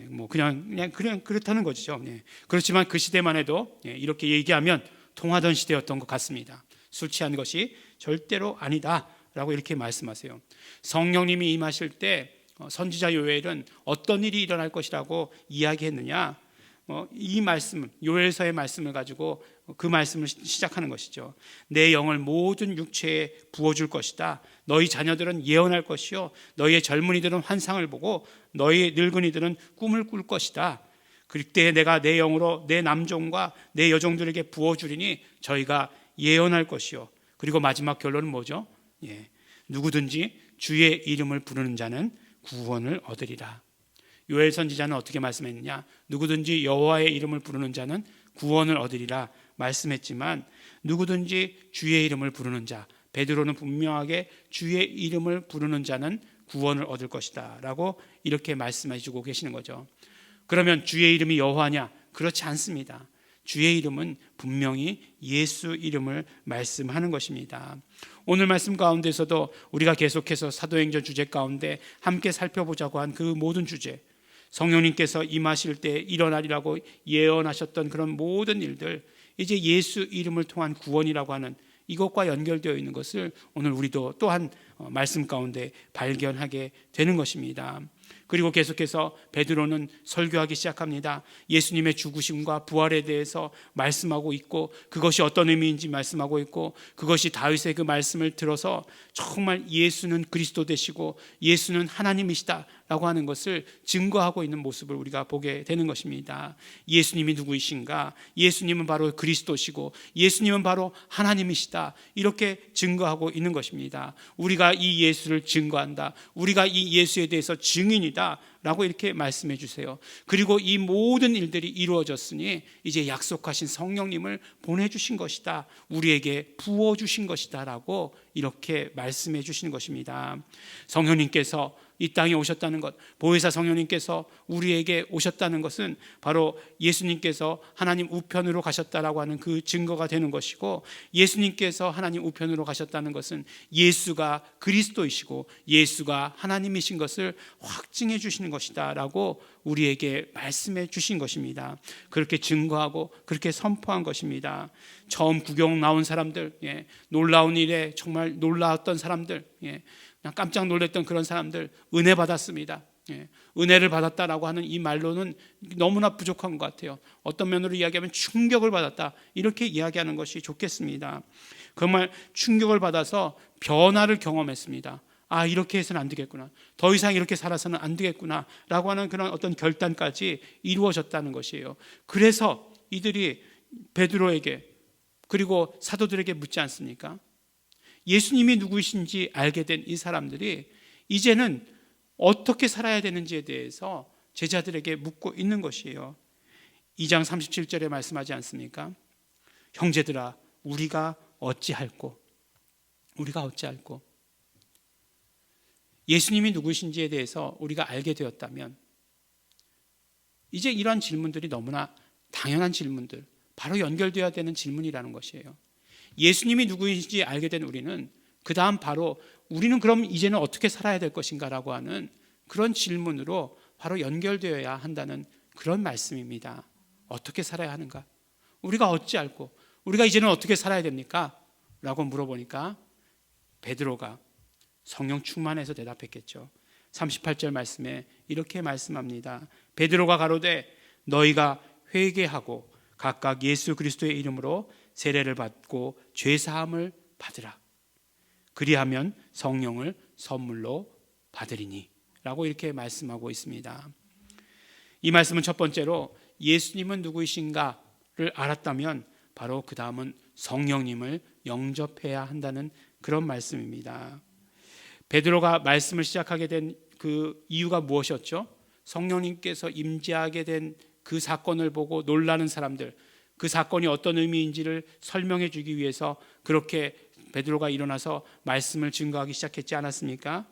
뭐 그냥 그렇다는 거죠. 그렇지만 그 시대만 해도 이렇게 얘기하면 통하던 시대였던 것 같습니다. 술 취한 것이 절대로 아니다라고 이렇게 말씀하세요. 성령님이 임하실 때 선지자 요엘은 어떤 일이 일어날 것이라고 이야기했느냐? 이 말씀, 요엘서의 말씀을 가지고 그 말씀을 시작하는 것이죠. 내 영을 모든 육체에 부어줄 것이다. 너희 자녀들은 예언할 것이요 너희의 젊은이들은 환상을 보고 너희 늙은이들은 꿈을 꿀 것이다. 그때 내가 내 영으로 내 남종과 내 여종들에게 부어주리니 저희가 예언할 것이요. 그리고 마지막 결론은 뭐죠? 누구든지 주의 이름을 부르는 자는 구원을 얻으리라. 요엘 선지자는 어떻게 말씀했느냐? 누구든지 여호와의 이름을 부르는 자는 구원을 얻으리라 말씀했지만 누구든지 주의 이름을 부르는 자, 베드로는 분명하게 주의 이름을 부르는 자는 구원을 얻을 것이다 라고 이렇게 말씀해 주고 계시는 거죠. 그러면 주의 이름이 여호와냐? 그렇지 않습니다. 주의 이름은 분명히 예수 이름을 말씀하는 것입니다. 오늘 말씀 가운데서도 우리가 계속해서 사도행전 주제 가운데 함께 살펴보자고 한 그 모든 주제, 성령님께서 임하실 때 일어나리라고 예언하셨던 그런 모든 일들, 이제 예수 이름을 통한 구원이라고 하는 이것과 연결되어 있는 것을 오늘 우리도 또한 말씀 가운데 발견하게 되는 것입니다. 그리고 계속해서 베드로는 설교하기 시작합니다. 예수님의 죽으심과 부활에 대해서 말씀하고 있고 그것이 어떤 의미인지 말씀하고 있고 그것이 다윗의 그 말씀을 들어서 정말 예수는 그리스도 되시고 예수는 하나님이시다 라고 하는 것을 증거하고 있는 모습을 우리가 보게 되는 것입니다. 예수님이 누구이신가? 예수님은 바로 그리스도시고 예수님은 바로 하나님이시다, 이렇게 증거하고 있는 것입니다. 우리가 이 예수를 증거한다, 우리가 이 예수에 대해서 증인이다 라고 이렇게 말씀해 주세요. 그리고 이 모든 일들이 이루어졌으니 이제 약속하신 성령님을 보내주신 것이다, 우리에게 부어주신 것이다 라고 이렇게 말씀해 주시는 것입니다. 성령님께서 이 땅에 오셨다는 것, 보혜사 성령님께서 우리에게 오셨다는 것은 바로 예수님께서 하나님 우편으로 가셨다라고 하는 그 증거가 되는 것이고, 예수님께서 하나님 우편으로 가셨다는 것은 예수가 그리스도이시고 예수가 하나님이신 것을 확증해 주시는 것이다 라고 우리에게 말씀해 주신 것입니다. 그렇게 증거하고 그렇게 선포한 것입니다. 처음 구경 나온 사람들, 놀라운 일에 정말 놀라웠던 사람들, 그냥 깜짝 놀랐던 그런 사람들, 은혜 받았습니다. 은혜를 받았다라고 하는 이 말로는 너무나 부족한 것 같아요. 어떤 면으로 이야기하면 충격을 받았다, 이렇게 이야기하는 것이 좋겠습니다. 정말 충격을 받아서 변화를 경험했습니다. 아, 이렇게 해서는 안 되겠구나, 더 이상 이렇게 살아서는 안 되겠구나 라고 하는 그런 어떤 결단까지 이루어졌다는 것이에요. 그래서 이들이 베드로에게 그리고 사도들에게 묻지 않습니까? 예수님이 누구이신지 알게 된 이 사람들이 이제는 어떻게 살아야 되는지에 대해서 제자들에게 묻고 있는 것이에요. 2장 37절에 말씀하지 않습니까? 형제들아, 우리가 어찌할꼬? 예수님이 누구신지에 대해서 우리가 알게 되었다면 이제 이런 질문들이 너무나 당연한 질문들, 바로 연결되어야 되는 질문이라는 것이에요. 예수님이 누구인지 알게 된 우리는 그 다음 바로 우리는 그럼 이제는 어떻게 살아야 될 것인가 라고 하는 그런 질문으로 바로 연결되어야 한다는 그런 말씀입니다. 어떻게 살아야 하는가? 우리가 어찌할꼬? 우리가 이제는 어떻게 살아야 됩니까? 라고 물어보니까 베드로가 성령 충만해서 대답했겠죠. 38절 말씀에 이렇게 말씀합니다. 베드로가 가로되 너희가 회개하고 각각 예수 그리스도의 이름으로 세례를 받고 죄사함을 받으라. 그리하면 성령을 선물로 받으리니 라고 이렇게 말씀하고 있습니다. 이 말씀은 첫 번째로 예수님은 누구이신가를 알았다면 바로 그 다음은 성령님을 영접해야 한다는 그런 말씀입니다. 베드로가 말씀을 시작하게 된 그 이유가 무엇이었죠? 성령님께서 임재하게 된 그 사건을 보고 놀라는 사람들, 그 사건이 어떤 의미인지를 설명해 주기 위해서 그렇게 베드로가 일어나서 말씀을 증거하기 시작했지 않았습니까?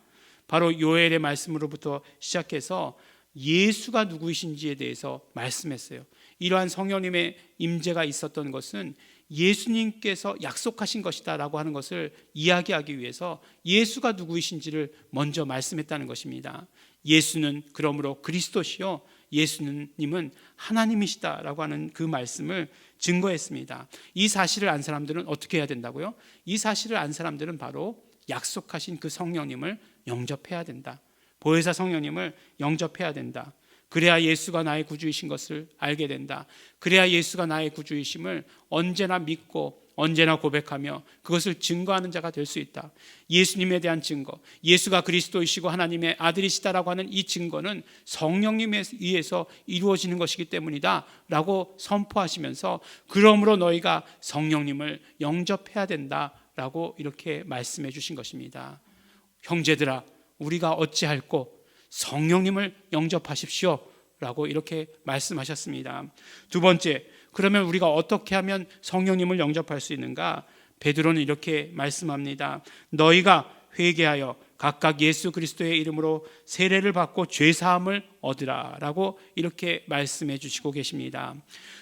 바로 요엘의 말씀으로부터 시작해서 예수가 누구이신지에 대해서 말씀했어요. 이러한 성령님의 임재가 있었던 것은 예수님께서 약속하신 것이다 라고 하는 것을 이야기하기 위해서 예수가 누구이신지를 먼저 말씀했다는 것입니다. 예수는 그러므로 그리스도시요 예수님은 하나님이시다 라고 하는 그 말씀을 증거했습니다. 이 사실을 안 사람들은 어떻게 해야 된다고요? 이 사실을 안 사람들은 바로 약속하신 그 성령님을 영접해야 된다. 보혜사 성령님을 영접해야 된다. 그래야 예수가 나의 구주이신 것을 알게 된다. 그래야 예수가 나의 구주이심을 언제나 믿고 언제나 고백하며 그것을 증거하는 자가 될 수 있다. 예수님에 대한 증거, 예수가 그리스도이시고 하나님의 아들이시다라고 하는 이 증거는 성령님에 의해서 이루어지는 것이기 때문이다 라고 선포하시면서 그러므로 너희가 성령님을 영접해야 된다라고 이렇게 말씀해 주신 것입니다. 형제들아, 우리가 어찌할꼬? 성령님을 영접하십시오 라고 이렇게 말씀하셨습니다. 두 번째, 그러면 우리가 어떻게 하면 성령님을 영접할 수 있는가? 베드로는 이렇게 말씀합니다. 너희가 회개하여 각각 예수 그리스도의 이름으로 세례를 받고 죄사함을 얻으라 라고 이렇게 말씀해 주시고 계십니다.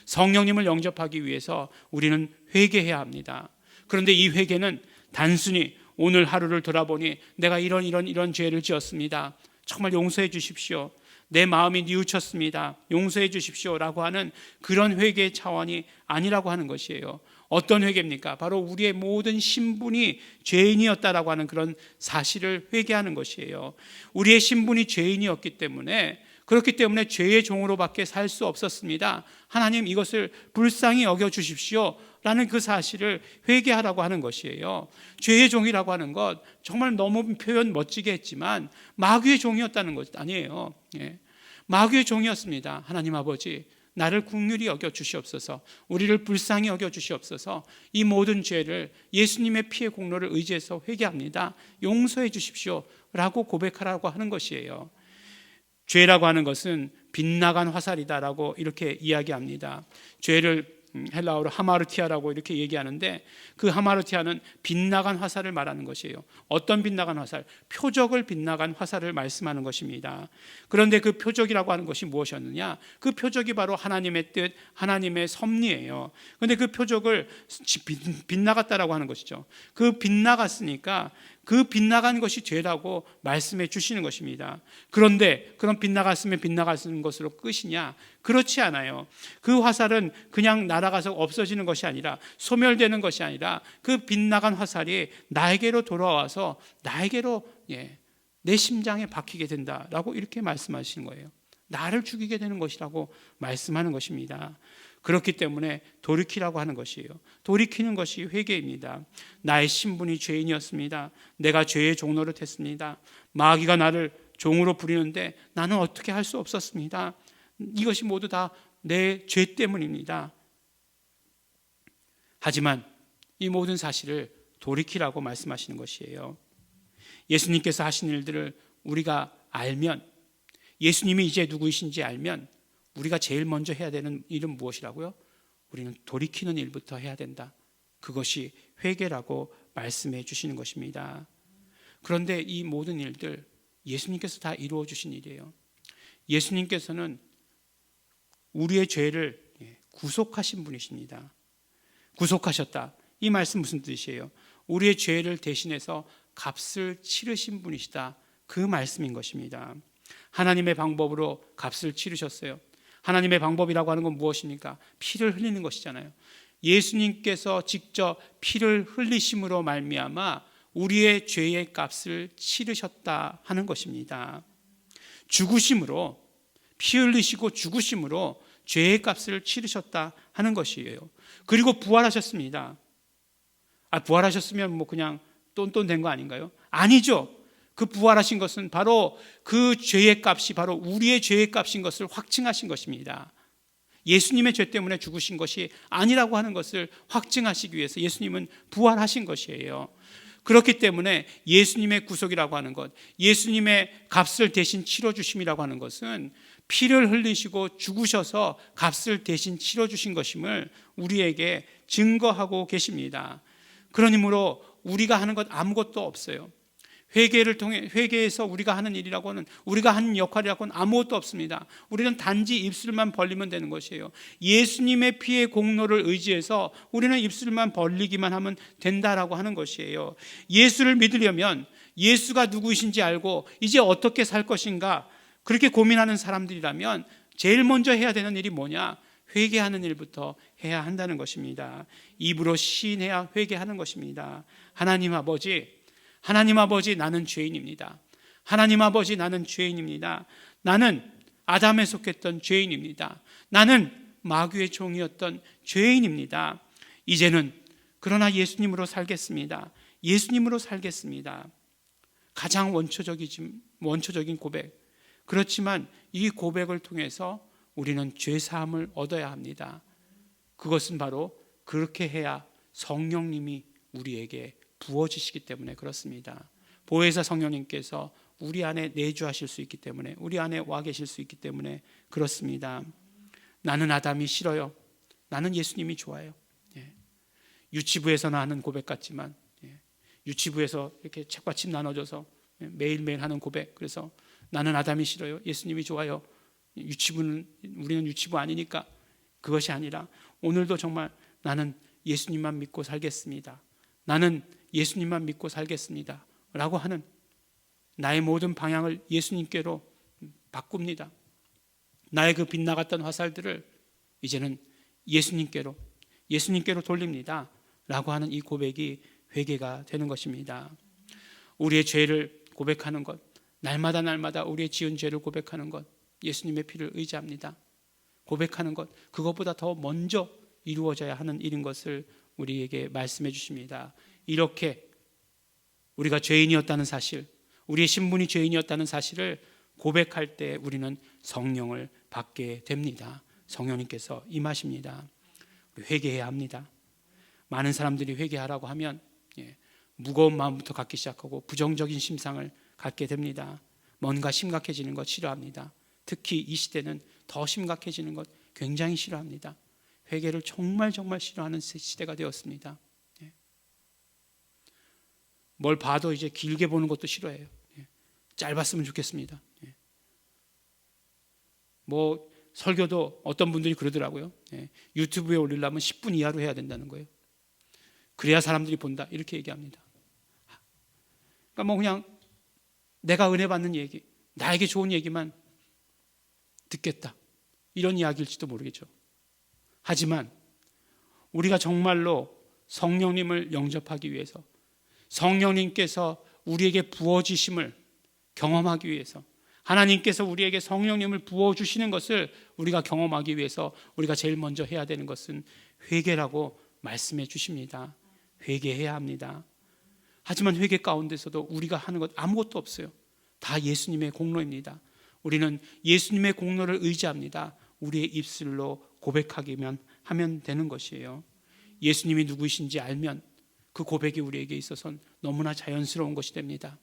성령님을 영접하기 위해서 우리는 회개해야 합니다. 그런데 이 회개는 단순히 오늘 하루를 돌아보니 내가 이런 죄를 지었습니다, 정말 용서해 주십시오, 내 마음이 뉘우쳤습니다, 용서해 주십시오 라고 하는 그런 회개의 차원이 아니라고 하는 것이에요. 어떤 회개입니까? 바로 우리의 모든 신분이 죄인이었다라고 하는 그런 사실을 회개하는 것이에요. 우리의 신분이 죄인이었기 때문에, 그렇기 때문에 죄의 종으로밖에 살 수 없었습니다. 하나님, 이것을 불쌍히 여겨 주십시오 라는 그 사실을 회개하라고 하는 것이에요. 죄의 종이라고 하는 것, 정말 너무 표현 멋지게 했지만 마귀의 종이었다는 것 아니에요. 마귀의 종이었습니다. 하나님 아버지, 나를 긍휼히 여겨 주시옵소서, 우리를 불쌍히 여겨 주시옵소서, 이 모든 죄를 예수님의 피의 공로를 의지해서 회개합니다, 용서해 주십시오 라고 고백하라고 하는 것이에요. 죄라고 하는 것은 빗나간 화살이다라고 이렇게 이야기합니다. 죄를 헬라어로 하마르티아라고 이렇게 얘기하는데, 그 하마르티아는 빗나간 화살을 말하는 것이에요. 어떤 빗나간 화살? 표적을 빗나간 화살을 말씀하는 것입니다. 그런데 그 표적이라고 하는 것이 무엇이었느냐? 그 표적이 바로 하나님의 뜻, 하나님의 섭리예요. 그런데 그 표적을 빗나갔다라고 하는 것이죠. 그 빗나갔으니까 그 빗나간 것이 죄라고 말씀해 주시는 것입니다. 그런데 그런 빗나갔으면 빗나갔는 것으로 끝이냐? 그렇지 않아요. 그 화살은 그냥 날아가서 없어지는 것이 아니라, 소멸되는 것이 아니라, 그 빗나간 화살이 나에게로 돌아와서 나에게로 내 심장에 박히게 된다라고 이렇게 말씀하시는 거예요. 나를 죽이게 되는 것이라고 말씀하는 것입니다. 그렇기 때문에 돌이키라고 하는 것이에요. 돌이키는 것이 회개입니다. 나의 신분이 죄인이었습니다. 내가 죄의 종노릇했습니다. 마귀가 나를 종으로 부리는데 나는 어떻게 할 수 없었습니다. 이것이 모두 다 내 죄 때문입니다. 하지만 이 모든 사실을 돌이키라고 말씀하시는 것이에요. 예수님께서 하신 일들을 우리가 알면, 예수님이 이제 누구이신지 알면, 우리가 제일 먼저 해야 되는 일은 무엇이라고요? 우리는 돌이키는 일부터 해야 된다. 그것이 회개라고 말씀해 주시는 것입니다. 그런데 이 모든 일들 예수님께서 다 이루어 주신 일이에요. 예수님께서는 우리의 죄를 구속하신 분이십니다. 구속하셨다. 이 말씀 무슨 뜻이에요? 우리의 죄를 대신해서 값을 치르신 분이시다. 그 말씀인 것입니다. 하나님의 방법으로 값을 치르셨어요. 하나님의 방법이라고 하는 건 무엇입니까? 피를 흘리는 것이잖아요. 예수님께서 직접 피를 흘리심으로 말미암아 우리의 죄의 값을 치르셨다 하는 것입니다. 죽으심으로, 피 흘리시고 죽으심으로 죄의 값을 치르셨다 하는 것이에요. 그리고 부활하셨습니다. 부활하셨으면 뭐 그냥 똔똔 된 거 아닌가요? 아니죠. 그 부활하신 것은 바로 그 죄의 값이 바로 우리의 죄의 값인 것을 확증하신 것입니다. 예수님의 죄 때문에 죽으신 것이 아니라고 하는 것을 확증하시기 위해서 예수님은 부활하신 것이에요. 그렇기 때문에 예수님의 구속이라고 하는 것, 예수님의 값을 대신 치러주심이라고 하는 것은 피를 흘리시고 죽으셔서 값을 대신 치러주신 것임을 우리에게 증거하고 계십니다. 그러므로 우리가 하는 것 아무것도 없어요. 회개를 통해, 회개에서 우리가 하는 일이라고는, 우리가 하는 역할이라고는 아무것도 없습니다. 우리는 단지 입술만 벌리면 되는 것이에요. 예수님의 피의 공로를 의지해서 우리는 입술만 벌리기만 하면 된다라고 하는 것이에요. 예수를 믿으려면 예수가 누구이신지 알고 이제 어떻게 살 것인가 그렇게 고민하는 사람들이라면 제일 먼저 해야 되는 일이 뭐냐? 회개하는 일부터 해야 한다는 것입니다. 입으로 시인해야 회개하는 것입니다. 하나님 아버지, 나는 죄인입니다. 하나님 아버지, 나는 죄인입니다. 나는 아담에 속했던 죄인입니다. 나는 마귀의 종이었던 죄인입니다. 이제는 그러나 예수님으로 살겠습니다. 예수님으로 살겠습니다. 가장 원초적인 고백. 그렇지만 이 고백을 통해서 우리는 죄 사함을 얻어야 합니다. 그것은 바로 그렇게 해야 성령님이 우리에게 부어지시기 때문에 그렇습니다. 보혜사 성령님께서 우리 안에 내주하실 수 있기 때문에, 우리 안에 와 계실 수 있기 때문에 그렇습니다. 나는 아담이 싫어요. 나는 예수님이 좋아요. 유치부에서나 하는 고백 같지만, 유치부에서 이렇게 책받침 나눠줘서 매일매일 하는 고백. 그래서 나는 아담이 싫어요. 예수님이 좋아요. 우리는 유치부 아니니까. 그것이 아니라 오늘도 정말 나는 예수님만 믿고 살겠습니다. 나는 예수님만 믿고 살겠습니다. 라고 하는 나의 모든 방향을 예수님께로 바꿉니다. 나의 그 빗나갔던 화살들을 이제는 예수님께로 돌립니다. 라고 하는 이 고백이 회개가 되는 것입니다. 우리의 죄를 고백하는 것, 날마다 우리의 지은 죄를 고백하는 것, 예수님의 피를 의지합니다. 고백하는 것, 그것보다 더 먼저 이루어져야 하는 일인 것을 우리에게 말씀해 주십니다. 이렇게 우리가 죄인이었다는 사실, 우리의 신분이 죄인이었다는 사실을 고백할 때 우리는 성령을 받게 됩니다. 성령님께서 임하십니다. 회개해야 합니다. 많은 사람들이 회개하라고 하면 무거운 마음부터 갖기 시작하고 부정적인 심상을 갖게 됩니다. 뭔가 심각해지는 것 싫어합니다. 특히 이 시대는 더 심각해지는 것 굉장히 싫어합니다. 회개를 정말 싫어하는 시대가 되었습니다. 뭘 봐도 이제 길게 보는 것도 싫어해요. 짧았으면 좋겠습니다. 뭐 설교도 어떤 분들이 그러더라고요. 유튜브에 올리려면 10분 이하로 해야 된다는 거예요. 그래야 사람들이 본다, 이렇게 얘기합니다. 그러니까 뭐 그냥 내가 은혜 받는 얘기, 나에게 좋은 얘기만 듣겠다, 이런 이야기일지도 모르겠죠. 하지만 우리가 정말로 성령님을 영접하기 위해서, 성령님께서 우리에게 부어주심을 경험하기 위해서, 하나님께서 우리에게 성령님을 부어주시는 것을 우리가 경험하기 위해서 우리가 제일 먼저 해야 되는 것은 회개라고 말씀해 주십니다. 회개해야 합니다. 하지만 회개 가운데서도 우리가 하는 것 아무것도 없어요. 다 예수님의 공로입니다. 우리는 예수님의 공로를 의지합니다. 우리의 입술로 고백하기만 하면 되는 것이에요. 예수님이 누구이신지 알면 그 고백이 우리에게 있어서는 너무나 자연스러운 것이 됩니다.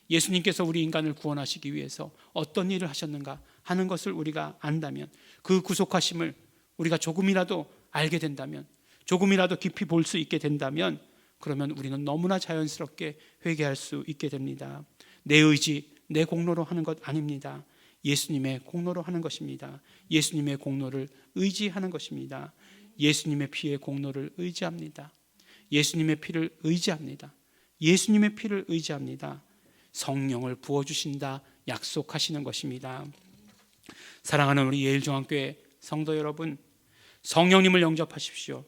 예수님께서 우리 인간을 구원하시기 위해서 어떤 일을 하셨는가 하는 것을 우리가 안다면, 그 구속하심을 우리가 조금이라도 알게 된다면, 조금이라도 깊이 볼 수 있게 된다면, 그러면 우리는 너무나 자연스럽게 회개할 수 있게 됩니다. 내 의지, 내 공로로 하는 것 아닙니다. 예수님의 공로로 하는 것입니다. 예수님의 공로를 의지하는 것입니다. 예수님의 피의 공로를 의지합니다. 예수님의 피를 의지합니다. 예수님의 피를 의지합니다. 성령을 부어주신다 약속하시는 것입니다. 사랑하는 우리 예일중앙교회 성도 여러분, 성령님을 영접하십시오.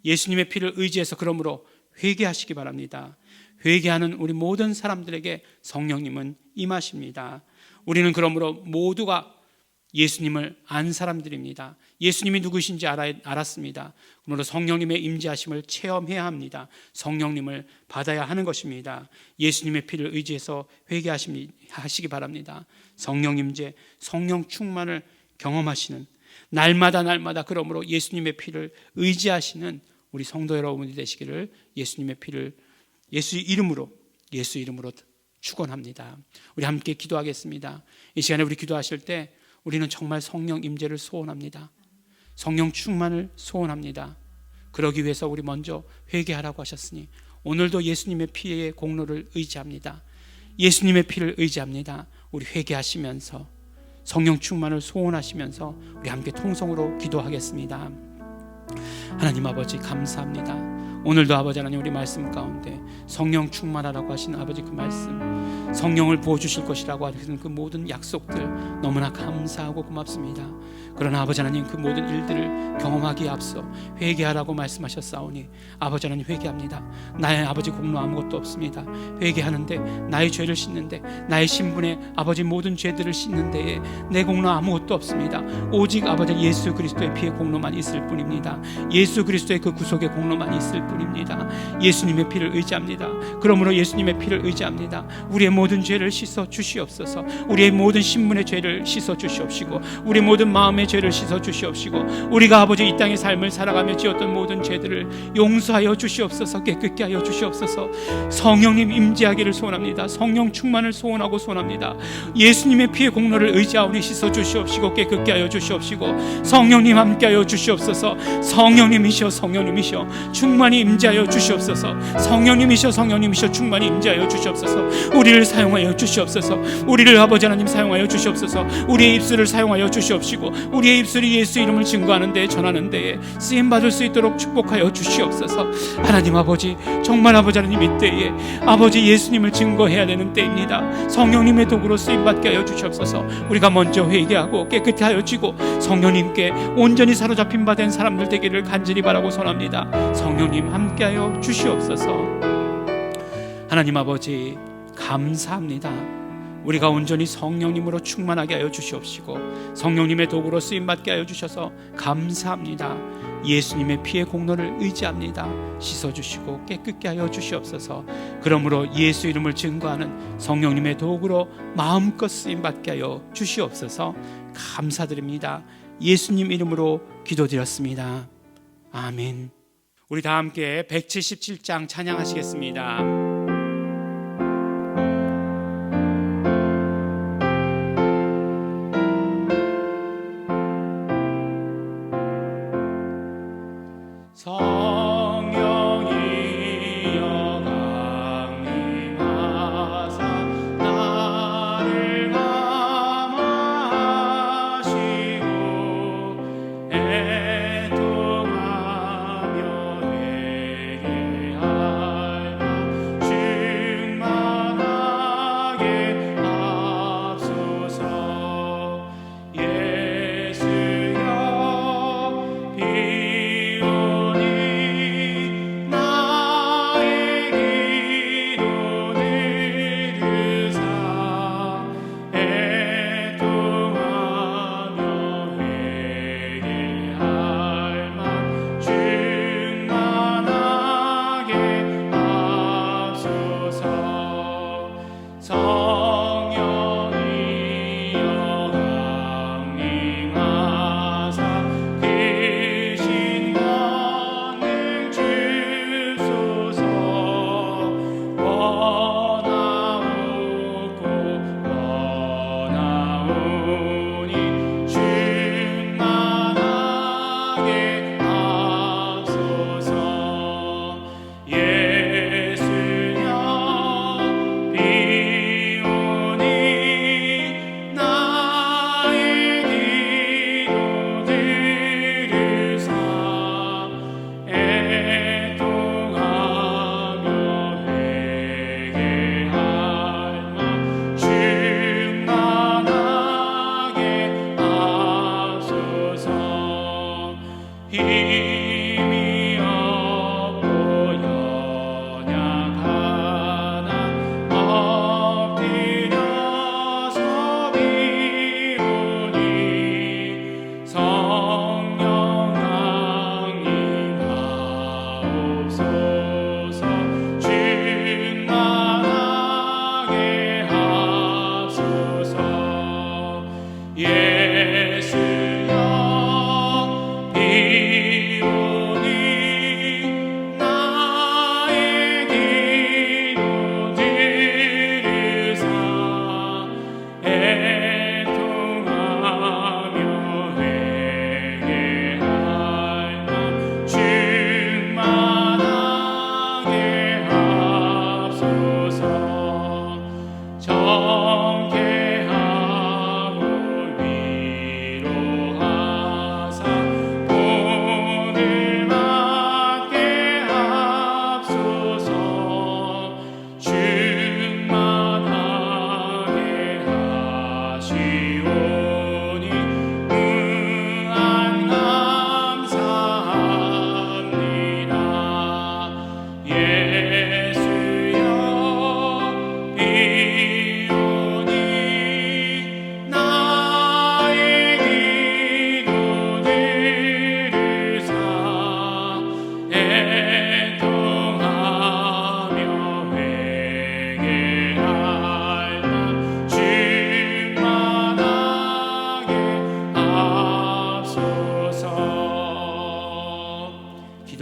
예수님의 피를 의지해서 그러므로 회개하시기 바랍니다. 회개하는 우리 모든 사람들에게 성령님은 임하십니다. 우리는 그러므로 모두가 예수님을 안 사람들입니다. 예수님이 누구신지 알았습니다. 그러므로 성령님의 임재하심을 체험해야 합니다. 성령님을 받아야 하는 것입니다. 예수님의 피를 의지해서 회개하시기 바랍니다. 성령 임재, 성령 충만을 경험하시는, 날마다 그러므로 예수님의 피를 의지하시는 우리 성도 여러분이 되시기를 예수님의 피를 예수 이름으로 축원합니다. 우리 함께 기도하겠습니다. 이 시간에 우리 기도하실 때 우리는 정말 성령 임재를 소원합니다. 성령 충만을 소원합니다. 그러기 위해서 우리 먼저 회개하라고 하셨으니 오늘도 예수님의 피의 공로를 의지합니다. 예수님의 피를 의지합니다. 우리 회개하시면서 성령 충만을 소원하시면서 우리 함께 통성으로 기도하겠습니다. 하나님 아버지 감사합니다. 오늘도 아버지 하나님 우리 말씀 가운데 성령 충만하라고 하신 아버지 그 말씀, 성령을 부어주실 것이라고 하시는 그 모든 약속들 너무나 감사하고 고맙습니다. 그러나 아버지 하나님 그 모든 일들을 경험하기에 앞서 회개하라고 말씀하셨사오니 아버지 하나님 회개합니다. 나의 아버지 공로 아무것도 없습니다. 회개하는데 나의 죄를 씻는데, 나의 신분의 아버지 모든 죄들을 씻는 데에 내 공로 아무것도 없습니다. 오직 아버지 예수 그리스도의 피의 공로만 있을 뿐입니다. 예수 그리스도의 그 구속의 공로만 있을 뿐입니다. 예수님의 피를 의지합니다. 그러므로 예수님의 피를 의지합니다. 우리의 모든 죄를 씻어 주시옵소서. 우리의 모든 신분의 죄를 씻어 주시옵시고, 우리의 모든 마음의 죄를 씻어 주시옵시고, 우리가 아버지 이 땅의 삶을 살아가며 지었던 모든 죄들을 용서하여 주시옵소서. 깨끗게 하여 주시옵소서. 성령님 임재하기를 소원합니다. 성령 충만을 소원하고 소원합니다. 예수님의 피의 공로를 의지하오니 씻어 주시옵시고 깨끗게 하여 주시옵시고, 성령님 함께하여 주시옵소서. 성령님이셔 충만히 임재하여 주시옵소서. 성령님이셔 충만히 임재하여 주시옵소서. 우리를 사용하여 주시옵소서. 우리를 아버지 하나님 사용하여 주시옵소서. 우리의 입술을 사용하여 주시옵시고, 우리의 입술이 예수 이름을 증거하는 데에 전하는 데에 쓰임 받을 수 있도록 축복하여 주시옵소서. 하나님 아버지, 정말 아버지 하나님 이때에 아버지 예수님을 증거해야 되는 때입니다. 성령님의 도구로 쓰임 받게 하여 주시옵소서. 우리가 먼저 회개하고 깨끗게 하여 주고 성령님께 온전히 사로잡힌 바 된 사람들 되기를 간절히 바라고 선합니다. 성령님 함께하여 주시옵소서. 하나님 아버지 감사합니다. 우리가 온전히 성령님으로 충만하게 하여 주시옵시고 성령님의 도구로 쓰임받게 하여 주셔서 감사합니다. 예수님의 피의 공로를 의지합니다. 씻어주시고 깨끗게 하여 주시옵소서. 그러므로 예수 이름을 증거하는 성령님의 도구로 마음껏 쓰임받게 하여 주시옵소서. 감사드립니다. 예수님 이름으로 기도드렸습니다. 아멘. 우리 다 함께 177장 찬양하시겠습니다.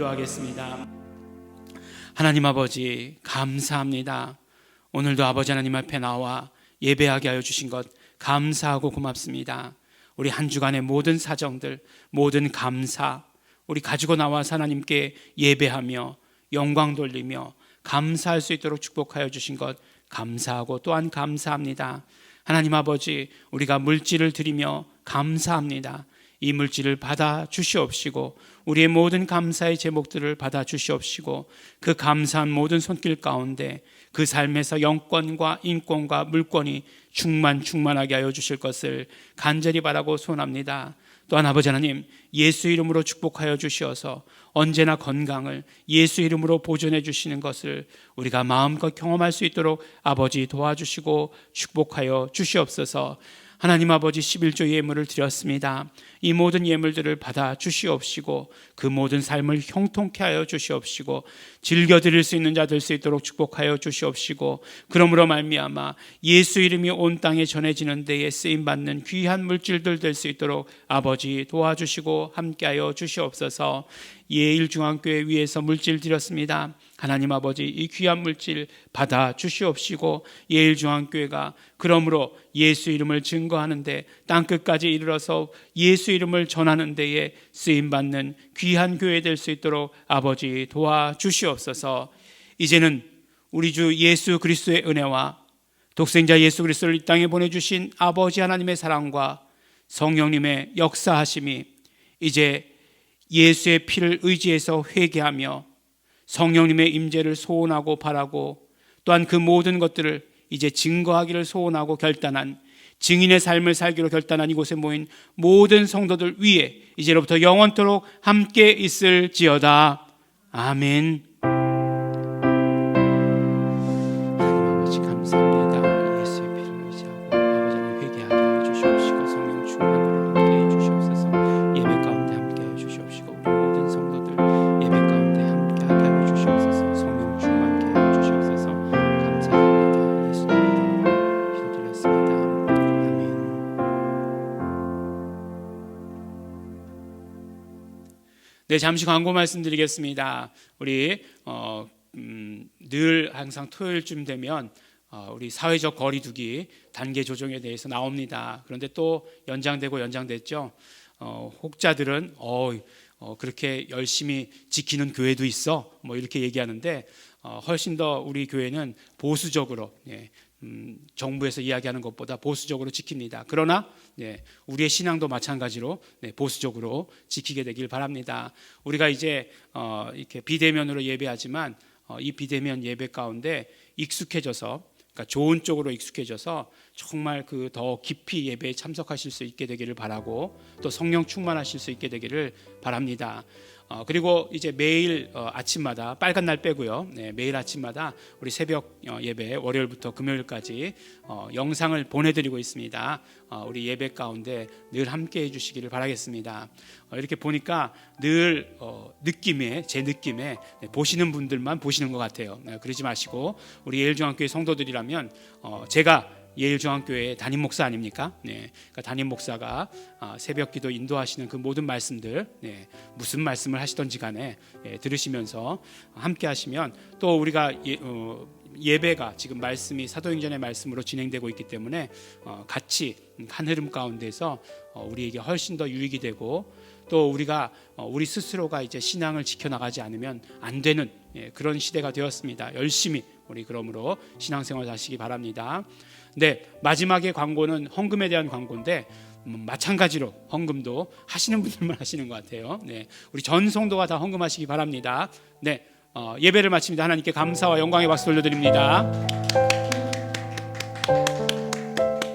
기도하겠습니다. 하나님 아버지, 감사합니다. 오늘도 아버지 하나님 앞에 나와 예배하게 하여 주신 것 감사하고 고맙습니다. 우리 한 주간의 모든 사정들, 모든 감사 우리 가지고 나와서 하나님께 예배하며 영광 돌리며 감사할 수 있도록 축복하여 주신 것 감사하고 또한 감사합니다. 하나님 아버지, 우리가 물질을 드리며 감사합니다. 이 물질을 받아 주시옵시고 우리의 모든 감사의 제목들을 받아 주시옵시고 그 감사한 모든 손길 가운데 그 삶에서 영권과 인권과 물권이 충만하게 하여 주실 것을 간절히 바라고 소원합니다. 또한 아버지 하나님, 예수 이름으로 축복하여 주시어서 언제나 건강을 예수 이름으로 보존해 주시는 것을 우리가 마음껏 경험할 수 있도록 아버지 도와주시고 축복하여 주시옵소서. 하나님 아버지, 11조 예물을 드렸습니다. 이 모든 예물들을 받아 주시옵시고 그 모든 삶을 형통케 하여 주시옵시고 즐겨 드릴 수 있는 자 될 수 있도록 축복하여 주시옵시고 그러므로 말미암아 예수 이름이 온 땅에 전해지는 데에 쓰임받는 귀한 물질들 될 수 있도록 아버지 도와주시고 함께하여 주시옵소서. 예일중앙교회 위에서 물질 드렸습니다. 하나님 아버지, 이 귀한 물질 받아 주시옵시고 예일중앙교회가 그러므로 예수 이름을 증거하는데 땅끝까지 이르러서 예수 이름을 전하는 데에 쓰임받는 귀한 교회 될 수 있도록 아버지 도와주시옵소서. 이제는 우리 주 예수 그리스도의 은혜와 독생자 예수 그리스도를 이 땅에 보내주신 아버지 하나님의 사랑과 성령님의 역사하심이 이제 예수의 피를 의지해서 회개하며 성령님의 임재를 소원하고 바라고 또한 그 모든 것들을 이제 증거하기를 소원하고 결단한 증인의 삶을 살기로 결단한 이곳에 모인 모든 성도들 위에 이제로부터 영원토록 함께 있을지어다. 아멘. 하나님 아버지, 감사합니다. 예수의 피를 의지하고 아버지 하나님 회개하게 하여 주시옵시고 성령 충만으로 함께 해 주시옵소서. 예배 가운데 함께 하여 주시옵시고 우리 모든 성도들 예배 가운데 함께 하게 하여 주시옵소서. 성령 충만케 하여 주시옵소서. 감사합니다. 예수님 이름으로 기도드렸습니다. 아멘. 네, 잠시 광고 말씀드리겠습니다. 우리 늘 항상 토요일쯤 되면 우리 사회적 거리두기 단계 조정에 대해서 나옵니다. 그런데 또 연장됐죠. 혹자들은 그렇게 열심히 지키는 교회도 있어 뭐 이렇게 얘기하는데 훨씬 더 우리 교회는 보수적으로 정부에서 이야기하는 것보다 보수적으로 지킵니다. 그러나 우리의 신앙도 마찬가지로 보수적으로 지키게 되길 바랍니다. 우리가 이제 이렇게 비대면으로 예배하지만 이 비대면 예배 가운데 익숙해져서, 그러니까 좋은 쪽으로 익숙해져서 정말 그 더 깊이 예배에 참석하실 수 있게 되기를 바라고 또 성령 충만하실 수 있게 되기를 바랍니다. 그리고 이제 매일 아침마다 빨간 날 빼고요. 매일 아침마다 우리 새벽 예배 월요일부터 금요일까지 영상을 보내드리고 있습니다. 우리 예배 가운데 늘 함께 해주시기를 바라겠습니다. 이렇게 보니까 늘 제 느낌에 보시는 분들만 보시는 것 같아요. 그러지 마시고 우리 예일중앙교회 성도들이라면 제가 예일중앙교회 담임 목사 아닙니까? 그러니까 담임 목사가 새벽 기도 인도하시는 그 모든 말씀들, 무슨 말씀을 하시던지 간에 들으시면서 함께 하시면 또 우리가 예배가 지금 말씀이 사도행전의 말씀으로 진행되고 있기 때문에 같이 한 흐름 가운데서 우리에게 훨씬 더 유익이 되고 또 우리가 우리 스스로가 이제 신앙을 지켜나가지 않으면 안 되는 그런 시대가 되었습니다. 열심히 우리 그러므로 신앙생활 하시기 바랍니다. 네, 마지막에 광고는 헌금에 대한 광고인데 마찬가지로 헌금도 하시는 분들만 하시는 것 같아요. 우리 전 성도가 다 헌금하시기 바랍니다. 예배를 마칩니다. 하나님께 감사와 영광의 박수 올려드립니다.